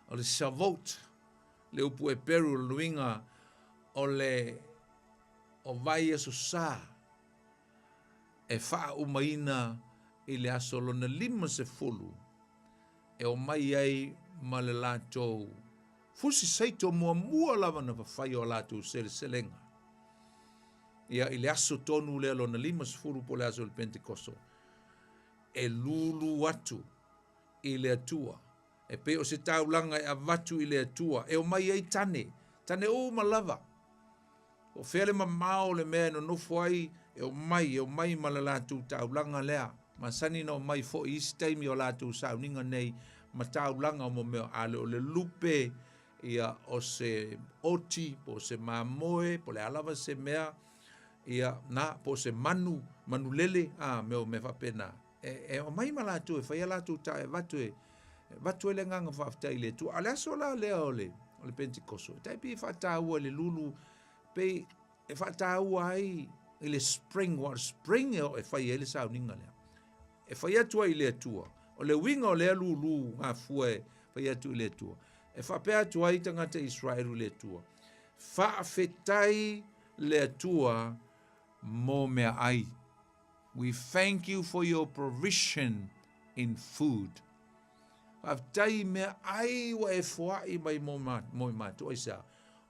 O le Shavuot, le upu e peru luinga o le o vai aso sā. E wha umaina I le aso lona 50. E o mai ai ma le lātou. Fusi saito mua lava na whawhai o lātou selenga. Ia I le aso tonu le alona 50 po le aso le Pentekoso. E lulu atu I le atua. E pe o se taulanga e avatu I le atua. E o mai ai tane o malava. O fele mamao le mea no nofo ai, e o mai malalatu taulanga lea. Ma sani no mai fo I taimi o latu sauninga nei, ma taulanga o mo mea ale o le lupe, ia o se oti, po se mamoe, po le alava se mea, ia na po se manu lele me fa pena e o mai mala tu e fa la tu ta e vatu le nganga fa afta ile tu ala sola le ole Pentecost tai pi fa ta u le lulu pe e fa ta u ai ile spring e fa ile sa ninga le e fa ia tu ile tu o le winga o le lulu nga fue fa ia tu ile tu e fa pe tu ai tanga te Israel le tu fa fetai le tua mo me ai. We thank you for your provision in food. Aftai me ai wa e foai mai mo mato isa.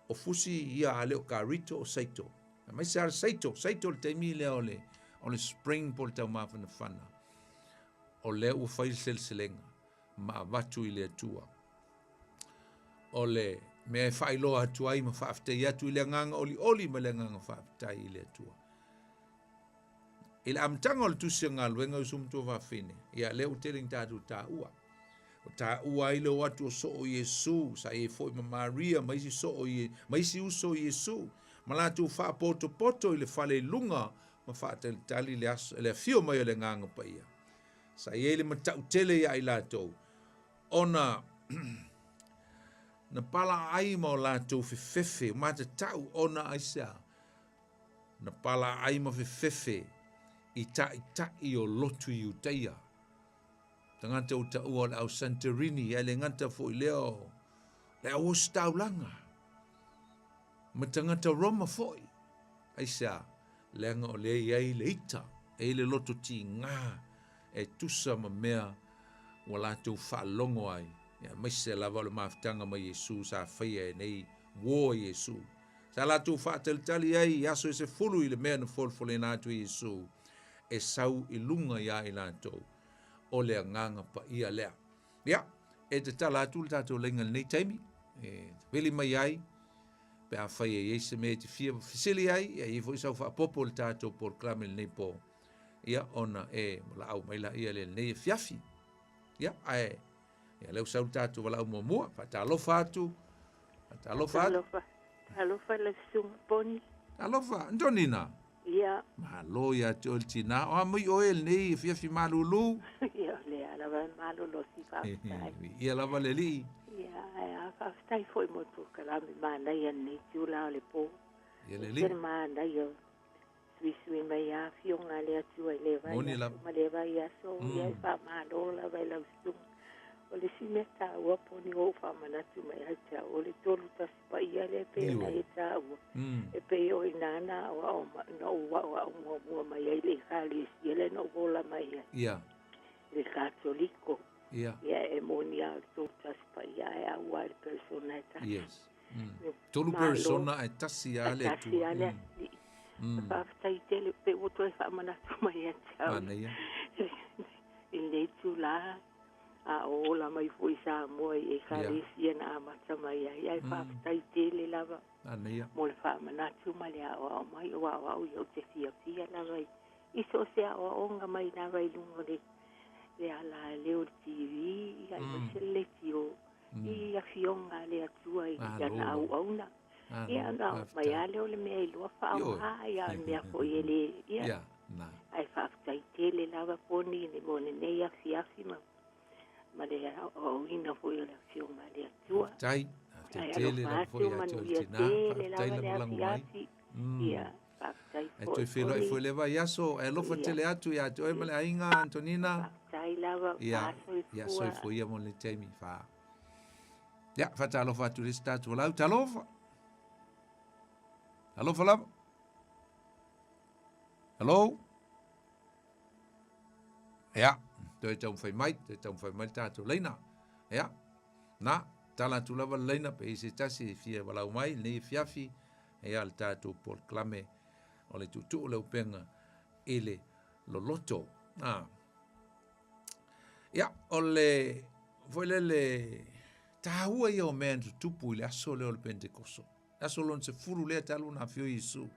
O fusi ia ale o karito o saito. Mai sa saito le temi le ole spring por tau mafana fana. O le u fai selselenga ma vatu i le tua. Ole me fai lo atu ai ma faafte ia tu le nganga oli ma le nganga faafte i le tua. Ila amtanga o le tusia luenga usum tu fine. Ia le uteling tatu ta ua. O ta ua ile watu o so o Yesu. Sa e foi ma Maria maisi so o maisi uso o Yesu. Malatu fa poto ile fale lunga ma fa tali le fio mai le nganga pa ia. Sa e le matau tele ia ilato. Ona na pala ai mo lato fefe ma te tau ona aisa na pala ai mo fefe i tai o lotu i uteia tangata o ta ua au Santorini e le ngata fo i leo le au staulanga ma tangata Roma foi aisa lenga o le iai le ita e le loto ti ngā e tusa ma mea wala tu fa longo ai ya mai se lava le maftanga mai Yesu sa faia nei wo Yesu sa la tu fa tali ai ya so se fulu ile men fol na tu Yesu e sau i lunga ya ilato o le nganga pa ia le ya e te tala tu tato lenga nei taimi e veli mai ai pe a faia Yesu me te fia fisili ai e foi sa fa popol tato por clame nei po ia ona e la au mai la ia le nei fiafi ya ai ia leu sau tatu wala mua fa talofa atu talofa le sunga poni talofa ndonina ia malo ya toltina o mai oel nei fi malulu ia le ala malulu si fa ia la valeli ia fa stai foi mo tu kala mi mana ia nei tula le po ia le li mana ia sui mai a fionga le atu le vai ma le vai so ia fa malo la vai la sunga o le simeta ua poni o whamanatu mai haita o le tolu tasi pa ia le pe na e tā ua e pe o inana o mua mai ai le khali si ele no vola mai ai le katoliko ia e moni a tolu tasi pa ia e aua le persona e tasi tolu persona e tasi a le tu tasi a le whaftai tele pe o toi whamanatu mai a tau i le tu la a ola mai foi sa mo e khalesia na mata mai ai fa tai tele lava mo le fa manatu mai o mai wa yo te fia lava i so se o onga mai na vai lungo le ala le o TV ai se le tio i a fionga le atua i na au na ia na mai ale o le me lo fa ai ai me ko ele ia ai fa tai tele lava poni ni mo ne ia fia ma le o ina foi la fiong ma le tua tai tele la foi a toltina tai la langwai ia tai foi foi leva yaso e lo fatele atu ya to male ainga Antonina tai lava ia so foi ia mon le temi fa ya fata lo fatu le statu la talofa hello fala hello ya te tau fai mai tātou leina. Ea, na, tala tu lava leina pe se tasi fia walau mai, nei fiafi, ea al tātou por klame, o le tutu le Upega ile Loloto. Ea, o le, foi le tahua ia o mea tupu i le aso leo le Pentecost. Aso lon se furu lea talu na fio Yesu.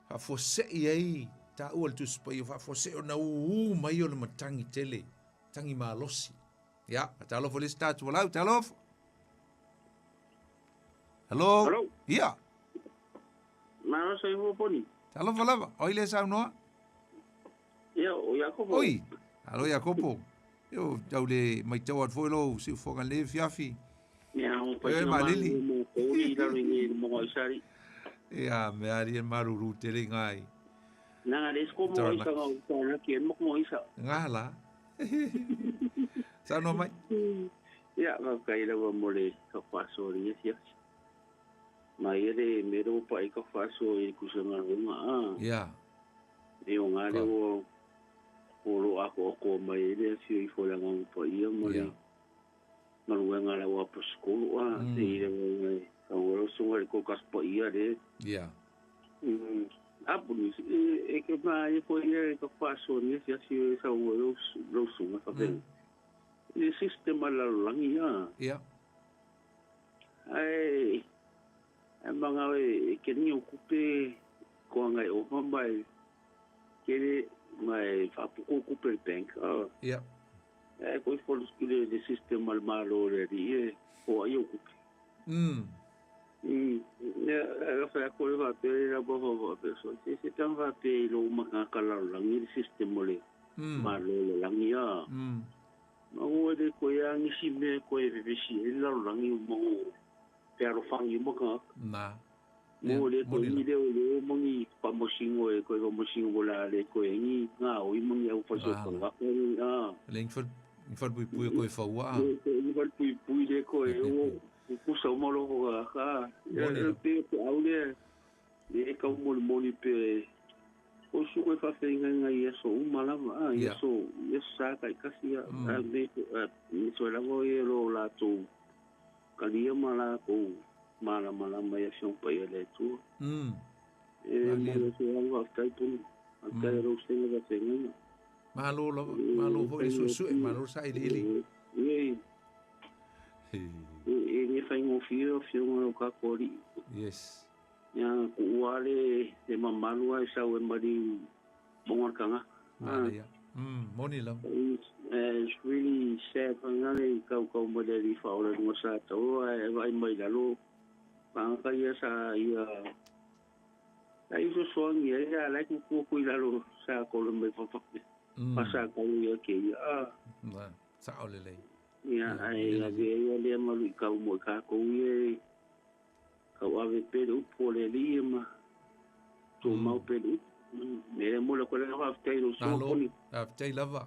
Ha fosei ai, ta ua le tusi pa ia whafose o na mai o le matangi tele, tangi malosi. Ia, ta alofa le statu walau, ta alofa. Hello? Hello? Ia. Nā sai ho poni. Talo lava, oi le sa noa. Ia, o Iakopo. Oi, alo Iakopo. Yo tau le mai tau at foi lo si foga le fiafi. Ia, o pa Oi, Malili. mo kori la ringi mo isari. Ia, me ari en maruru te le ngai. Nā le sko mo isa ngā utana ki mo isa. Ngala. Sa no mai. Ia, ka kai la mo le ka pasori ia. Mai ele mero pa i ka pasori ku sa ngā runga. Ia. E o ngā le o lo ako ko mai ele si i fo la ngā pa ia mo le. Maruenga la wa pa skolu te ile ngai. Ka oro sunga ko kaspa ia le. Ia. Apu ni e ke mai ko ia ka pasori ia si sa o lo sunga ka ben. Ni sistema la langi ia. Ia. Ai mga ke ni okupe ko ngai o mai ke mai fa puku okupe bank Ia. ko i folu skile de sistema malo le di o ai okupe ya fa ko va pe la bo pe so se tan va pe lo ma kala langi sistema le malo le langi ya ma o de ko ya ni si me ko e ve si la langi mo pero fangi mo ka Na. mo le ko ni le mo ni pa mo singo e ko mo singo la le ko ni nga o i mo ni au fa so ka Ling for bui ko fa wa. ni fa pui le ko e o ku sa mo lo ka e pe au le e ka mo ni pe o su ko fa fe nga yeso u mala yeso sa ka kasi a me so la go e lo la tu kalia mala ko mala mai ação pa ele tu mo se algo kai tu kai ro se nga se nga Malo ho su malo sai lili. Ni fa ngo fio ngo ka kori Yes. ya ku wale de mamalu ai sa we mari bongor kanga Ya. Moni lam. It's really sad ngale kau mo le di fa ora ngo sa to ai mai la lo pa ka ia sa ia ai so so ngi ya la ku la lo sa ko lo me fa pasa ko ia ke Na, sa ole le. ya ai la ve ia le ma lu ka mo ka ko ia ka wa ve pe u po le li ma to mau pe u me mo lo ko le ha fa lo so ko ni Te lava.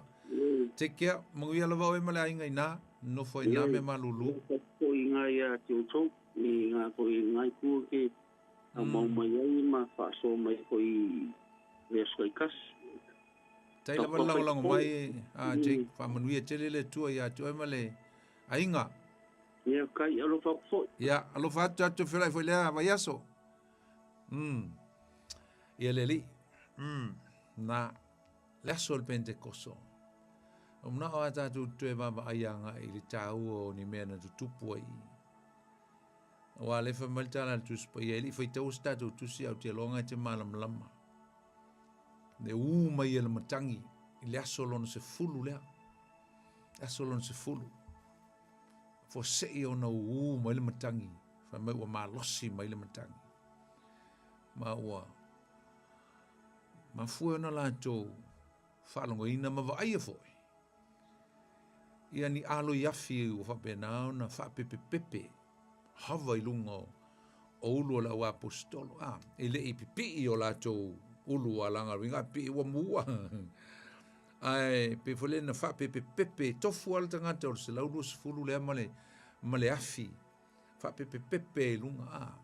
Te kia, mungu ia lava o e male ainga ina, no foi na me malulu. Ko inga ia te uto, inga ko inga ku ke a mau mai ai ma fa so mai ko i leso i kas. Te lava lango mai, Jake, fa manuia te lele tua ia tu e male ainga. Ia kai alo fa fo. Ia, alo fa tu felai foi lea vai aso. Ia leli. Na, leso el pentecoso. Omna o ata tu te baba ayanga i le tau o ni mea na tutupu ai. Wa le fa maltala tu spa ia li fa tau sta tu si au te longa te malam lama. Ne mai ele matangi i le asolon se fulu lea. Asolon se fulu. Fo se i ona mai le matangi. Fa mai wa malosi mai le matangi. Ma fue ona la to falongo ina ma va ai foi. Ia ni alo yafi o whapenao na whapepepepe. Hawa i lunga o ulu la wa apostolo. Ele i pipi o la tau ulu a langa ringa pi wa mua. Ai, pe fole na whapepepepe. Tofu ala tangata o se laulu se fulu lea male afi. Whapepepepe lunga.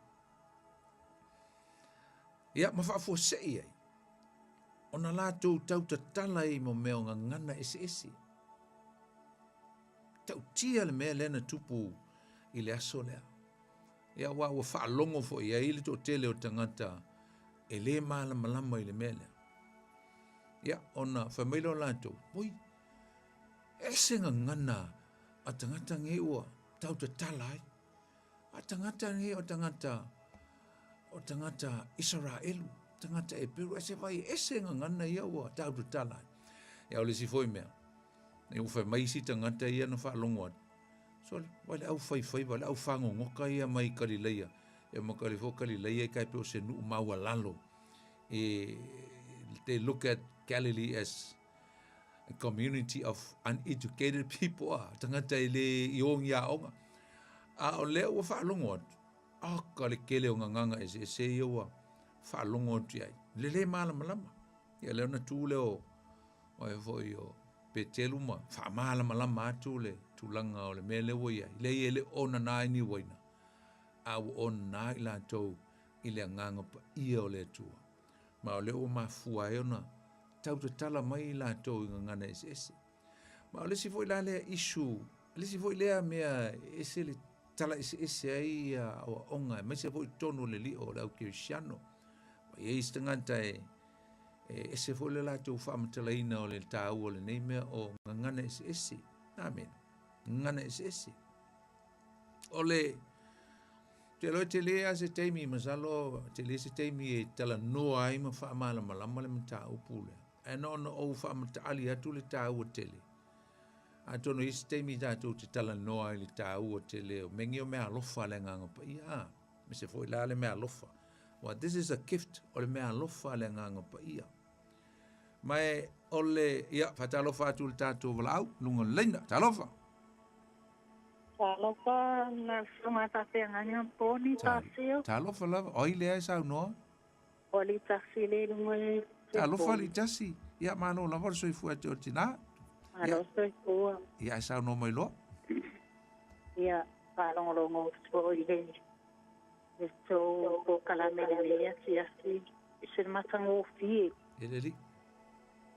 Ia, ma whafua sei ai. Ona la tau tatala i mo meo ngana ese. Tau tia le mea lena tupu i le aso lea. Ia wa whaalongo fo ia ili to tele o tangata e le malama i le mea lea. Ia ona whamailo lato, boi, ese ngana a tangata nge ua tau tatalai. A tangata nge o tangata Israelu, tangata e Peru, ese ngana ia ua tau tatalai. Ia ole si foi mea. E ufa mai si tangata ia na whaalongo atu. So, wale au whai, wale au whango ngoka ia mai karileia. e makali fokali leia kai pe o se nu maua lalo. They look at Galilee as a community of uneducated people. Tangata ile iongi a onga. A o leo wa whaalongo atu. A ka le kele o nganganga e se iwa whaalongo atu ai. Le malama lama. Ia leo na tū leo o e foi o peteluma. Wha malama lama atu le tūlanga o le mea lewo iai. Le ele ona nai ni waina. A ona nai la tau i le nganga pa ia o le tua. Ma o leo mafua e ona tau te tala mai la tau i ngana ese. Ma o le si foi la lea isu. Le si foi lea mea ese le tala ese ai o onga. Ma se foi tonu le li o le au kirisiano. Ma i istanganta ese foi le la tau whaamatala ina o le tau o le neimea o ngana ese. Amen. Ngana ese. O le te loe te lea se teimi masalo, te lea se teimi e tala noa ai ma whaamala malama le mta upule. E no o whaamata ali atu le tau o tele. A tono isi teimi tātou te tala noa ai le tau o tele. O mengi o mea alofa le nganga pa ia. Me se foi la le mea alofa. Well, this is a gift o le mea alofa le nganga pa ia. Mai o le, ia, whatalofa atu le tātou walau, lunga leina, talofa. Talofa na sumata te nganya poni tasio. Talofa lava, oi lea e sau noa? O li tasi le lunga. Talofa li tasi. Ia mano lava soi fua te o tina. Alo soi fua. Ia e sau noa mai loa? Ia, palongo so ile. Esto po kalamele le asi. Ese matango fie. Ele li.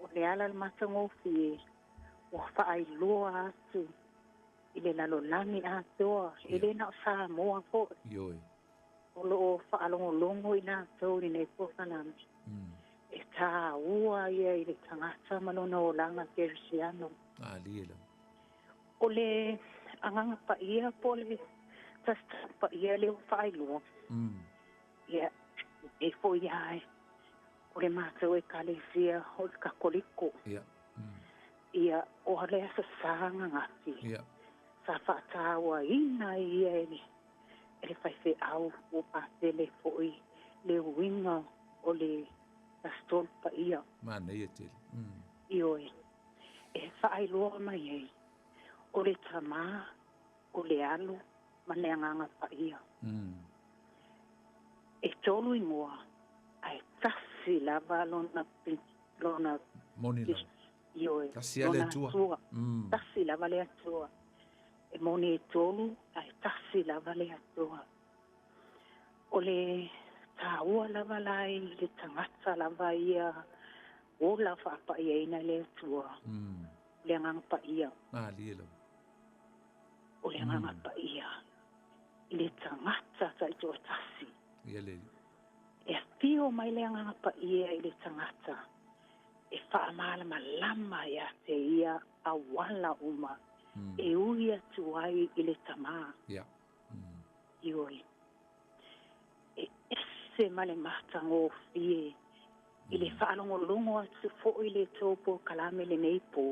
O le ala matango fie. O fa ai loa atu. Ile la lolani a toa, ile na Samoa fo. Yoi. O lo whaalongolongo i nā tau ni nei pokanami. E tā ua ia i le tangata malona o langa kerisiano. Liela. O le anganga pa ia po le tasta pa ia le whailua. Ia, e fo ia e. O le mātou e kalesia o le kakoliko. Ia. Ia, o le asa sanga ngati. Ia. Sa whatawa ina ia e le whaife au o pātele foi le winga o le stolpa ia. Mana ia tele. Ioe. E whaailoa mai ei. O le tamā, o le alu, ma le anganga pa ia. E tolu ingoa, ai tasi lava lona Moni la. Ioe. Tasi ale tua. Tasi lava le atua. E moni e tolu, ai tasi lava le atoa. O le tāua lava lai, le tangata lava ia, o la whaapa ia ina le atua. Le anganga pa ia. Liela. O le anganga pa ia. I le tangata ta i tō tasi. Ia le. E pio mai le anganga pa ia i le tangata. E whaamala malama ia te ia a wala uma. E ui atu ai i le tamā. Ia. Ioi. E ese male matango fie. I le whaalongolongo atu fo i le tōpo kalame le neipo.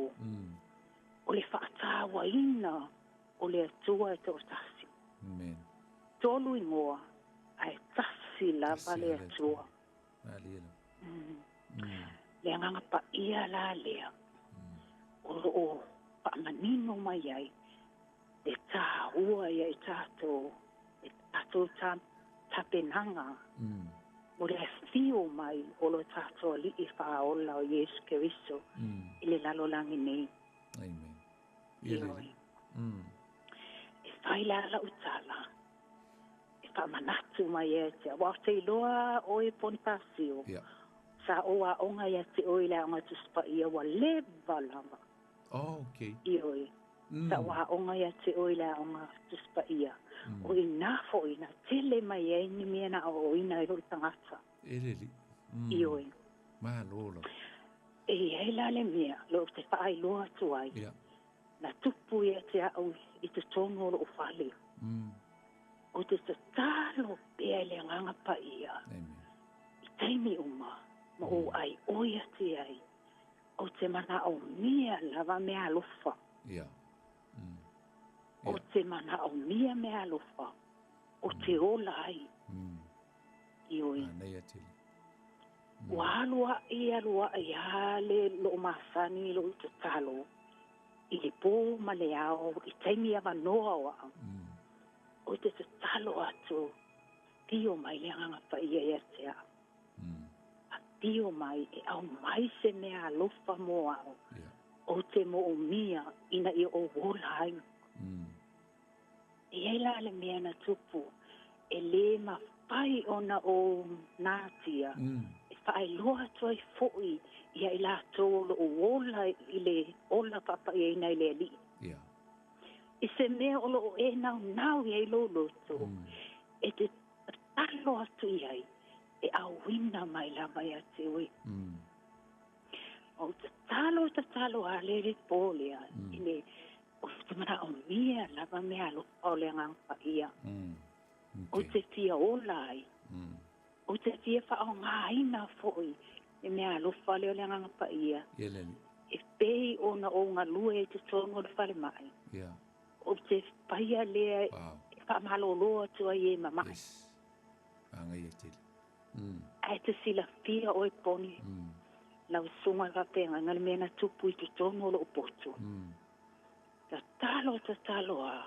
O le whaatawa ina o le atua e tō tasi. Amen. Tolu ingoa ai tasi lava le atua. Le anganga pa ia la lea. O manino mai ai e tā ua ia e tātou tapenanga o le fio mai o lo tātou li i whaola o Yesu Keriso i le lalolangi nei. Amen. Ioi. E whaila ala utala e whamanatu mai e te wa te iloa o e pontasio sa oa onga ia te oila onga tuspa ia wa leva lama. Oh, okay. Ioi. Sa wa onga ia te oila onga tuspa ia. O ina fo ina tele mai e ni miena o ina i roi tangata. Eleli. Ioi. Ma lolo. E heila le mea, lo te whaai loa tuai. Na tupu ia te au i te tono o whale. O te talo pia le nganga pa ia. I teimi uma, ma o ai oia te ai. O te mana o mia lava mea alofa. O te mana o mia mea alofa. O te ola ai. ioi. Nei atili. Walua ia le lo masani lo te talo. I le pō ma le ao, i taimi ava noa o au. O te talo atu, tio mai le anga pa ia ia te au. A tio mai e au mai se mea alofa mo au. O te mo o mia ina i o wola ai. E eila le mea na tupu, e le ma pai ona o nātia. E whae loa toi foi, ia i la tōlo o wola i le ola papa i eina i le ali. I se mea olo o e nau i e Loloto. E te talo atu i ai, e au wina mai la mai a te ui. O te talo a le re pōlea, i le o te mana o mia lava mea lo o le ngangpa ia. O te fia ola ai. O te fia wha o ngā ina foi, e mea lo whale o le ngangpa ia. E pei o na o ngā lue e te tono le whale mai. O te paia lea, e wha malo loa tua i e mamai. Angai e tili. Ai te sila fia o e poni. Lau sunga ka penga, ngale mea na tupu i te tono lo o potu. Ta talo a.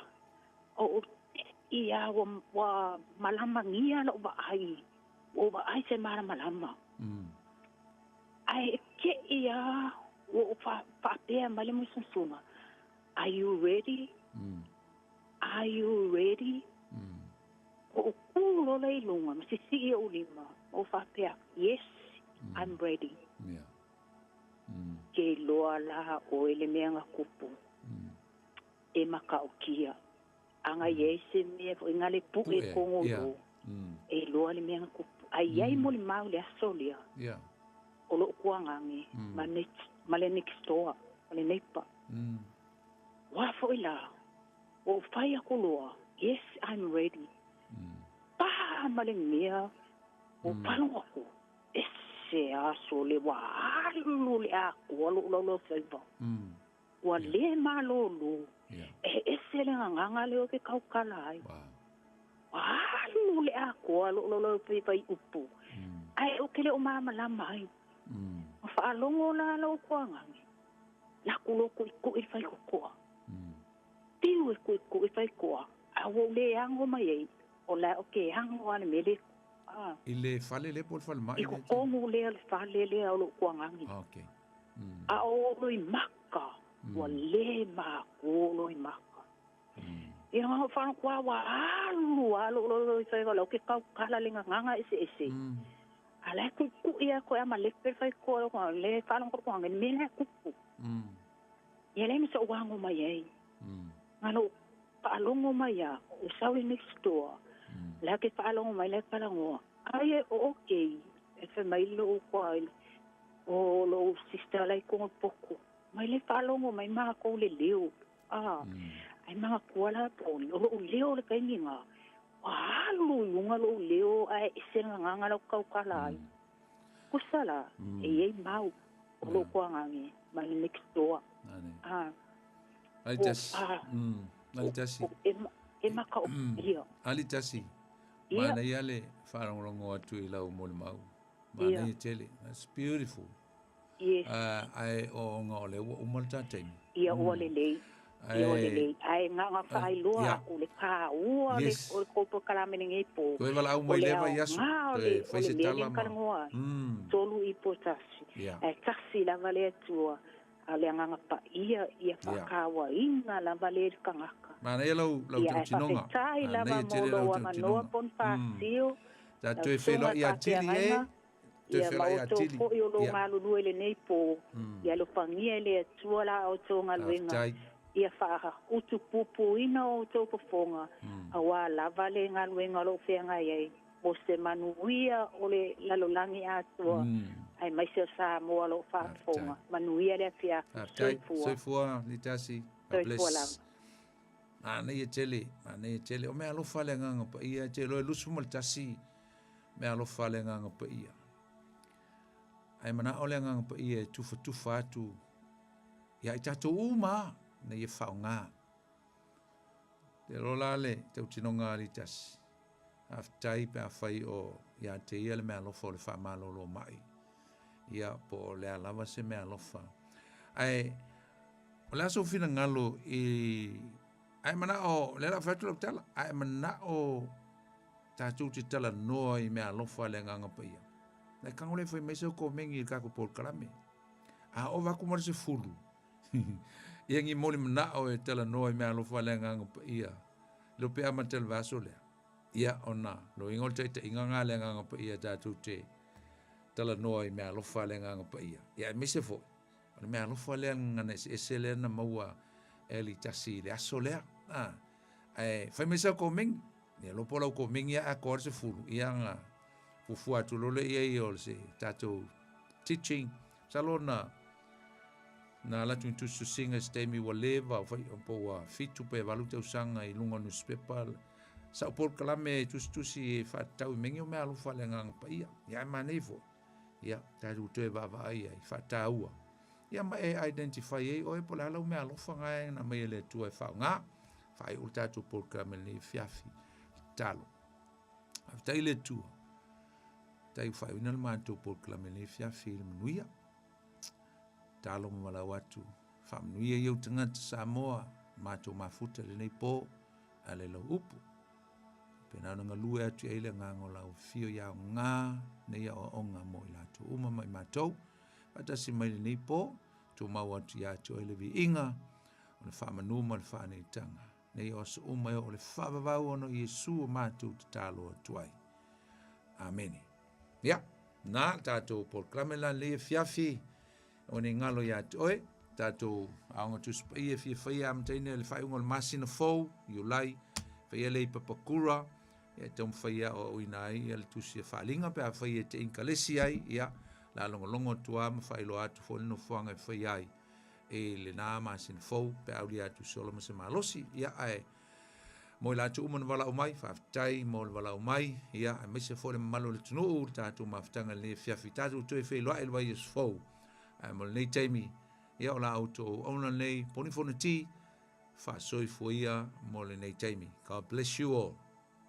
O ia wa malama ngia lo ba ai. O ba ai se mara malama. Ai ke ia o pa pea male mo sunga. Are you ready? Are you ready? O kulo le lunga, ma si o lima. O fa pea. Yes, I'm ready. Ke loa la o ele mea nga kupu. E maka o kia. Anga ye se mea, ngale pu e kongo lo. E loa le mea nga kupu. Ai yai mo le mau le asolia. O lo kuangangi. Ma le next door. Ma le neipa. Wafo ila. O fai ako loa. Yes, I'm ready. Pa ma le mea. O palong ako. Ese aso le wa alu le ako. Lo faiva. Wa le ma lo. Ese le nganga le o ke kaukala ai. Alu le ako. Lo faiva i upu. Ai o ke le o mama lama ai. Whaalongo la lo kuangangi. La kulo ko i fai kokoa. Tiu e ko i fai koa. A wo le ango mai ei. O la o ke ango ane mele. I le fale le pol fale mai. I ko kongo le fale le o lo kuangangi. Okay. A o lo i maka. Wa le ma ko lo i maka. I nga whanu kua wa alu lo i fai koa. O ke kau kala le nganga ese. Ala kuku ia ko ama lepe fai ko le falong ko ngani mele kuku. Ele mi so wango mai ai. Ngano palongo mai ya, o sawi next door. La ke palongo mai le palongo. Ai okay. E fe mai lo ko ai. O lo sister lai ko poku. Mai le palongo mai ma ko le leo. Ai ma ko la poni. O leo le kai ninga. Alu yunga lo leo ai senga nganga lo kau kala ai. Kusala e mau lo kuangangi mai next door. Ai tasi. E maka o ia. Ali tasi. Mana ia le wharongorongo atu I lau mole mau. Mana ia tele. That's beautiful. Yes. Ai o ngā ole umalta teimi. Ia o le lei. Ai nganga whai loa o le kā ua le kopo karamene ngei po. Koe wala au mai lewa yasu. Koe faise tala ma. Tolu I po tasi. Ai tasi la vale atua. A le nganga pa ia whakawa inga la vale kangaka. Mana ia lau tau tinonga. Ia tai la ma molo wa manoa pon whasio. Ta tue whelo I atili e. Ia mauto po I o lo ngālu lue le nei po. Ia lo pangia le atua la o tō ngaluenga. Ia whaha utu pupu ina o tō pafonga. A wā lava le ngaluenga lo whenga iei. O se manuia o le lalolangi atua. Ai mai se Samoa lo whafonga. Manuia le whia. Soifua, li tasi. Bless. Ana ia tele. O mea lo whale nganga pa ia tele. O lusu mal tasi. Mea lo whale nganga pa ia. Ai mana o le nganga pa ia tufa atu. Ia I tato uma. Na ia whao ngā. Te rola le, tau tino ngā li tasi. aftai pe afai o ia te ia le mea alofa o le whamalolo mai. Ia po le alava se mea alofa. Ai, o le aso fina ngalo ai mana o le la fatu la tala, ai mana o tātou te tala noa i mea alofa le nganga pa ia. Nai kango le fai meise o ko mengi i kako por kalame. A o waku mara se fulu. Ia ngi moli mana o e tala noa i mea alofa le nganga pa ia. Lo pe ama tel vaso lea. Ia ona, lo ingol te inganga le nganga pa ia tātou te tala noa i mea alofa le nganga pa ia. Ia meise fo. O le mea alofa le ngana ese le na maua eli tasi le aso lea. Fai meise ko mengi. Ia lo pola ko mengi a kor se fulu. Ia nga fufu atu lole ia i ol se tātou teaching. Salona na la tu su singa stemi wa leva fai po wa fitu pe valu te usanga i lunga newspaper sa por kalame tu si fa tau mengi o me alu fa le ngang pa ia ya manevo ya ta tu te va va ia fa tau ya ma identify e o e pola la me alu fa nga na me le tu e fa nga fa i ulta tu por kalame le fiafi talo afta ile tu tai fa ina ma tu por kalame le fiafi le nuia talo mala watu famnuia eu tangata Samoa mato mafuta le nei po ale lo upu pena nga lue atu ele ngango la fio ya nga nei o onga mo la tu uma mai mato ata si mai nei po tu ma watu ya tu ele vi inga o le fama numa le fa nei tanga nei o so uma o le fa va ono Yesu mato talo tuai amen ya na tato por klamela le fiafi o ne ngalo ya oe tato aonga tu spia fia am tene le fai ngol masina fo you lai fai le papakura e tom fai o inai el tu se falinga pe fai te inkalesi ai ya la longo tu am fai lo atu fo no fanga fai ai e le na masina fo pe au ya tu solo se malosi ya ai mo la tu mon vala o mai fa tai mo vala o mai ya me se fo le malo le tunu tato maftanga le fia fitatu tu e fai lo el vai fo mo nei taimi ia o la auto ona nei poni fona ti fa soi foia mo le nei taimi. God bless you all.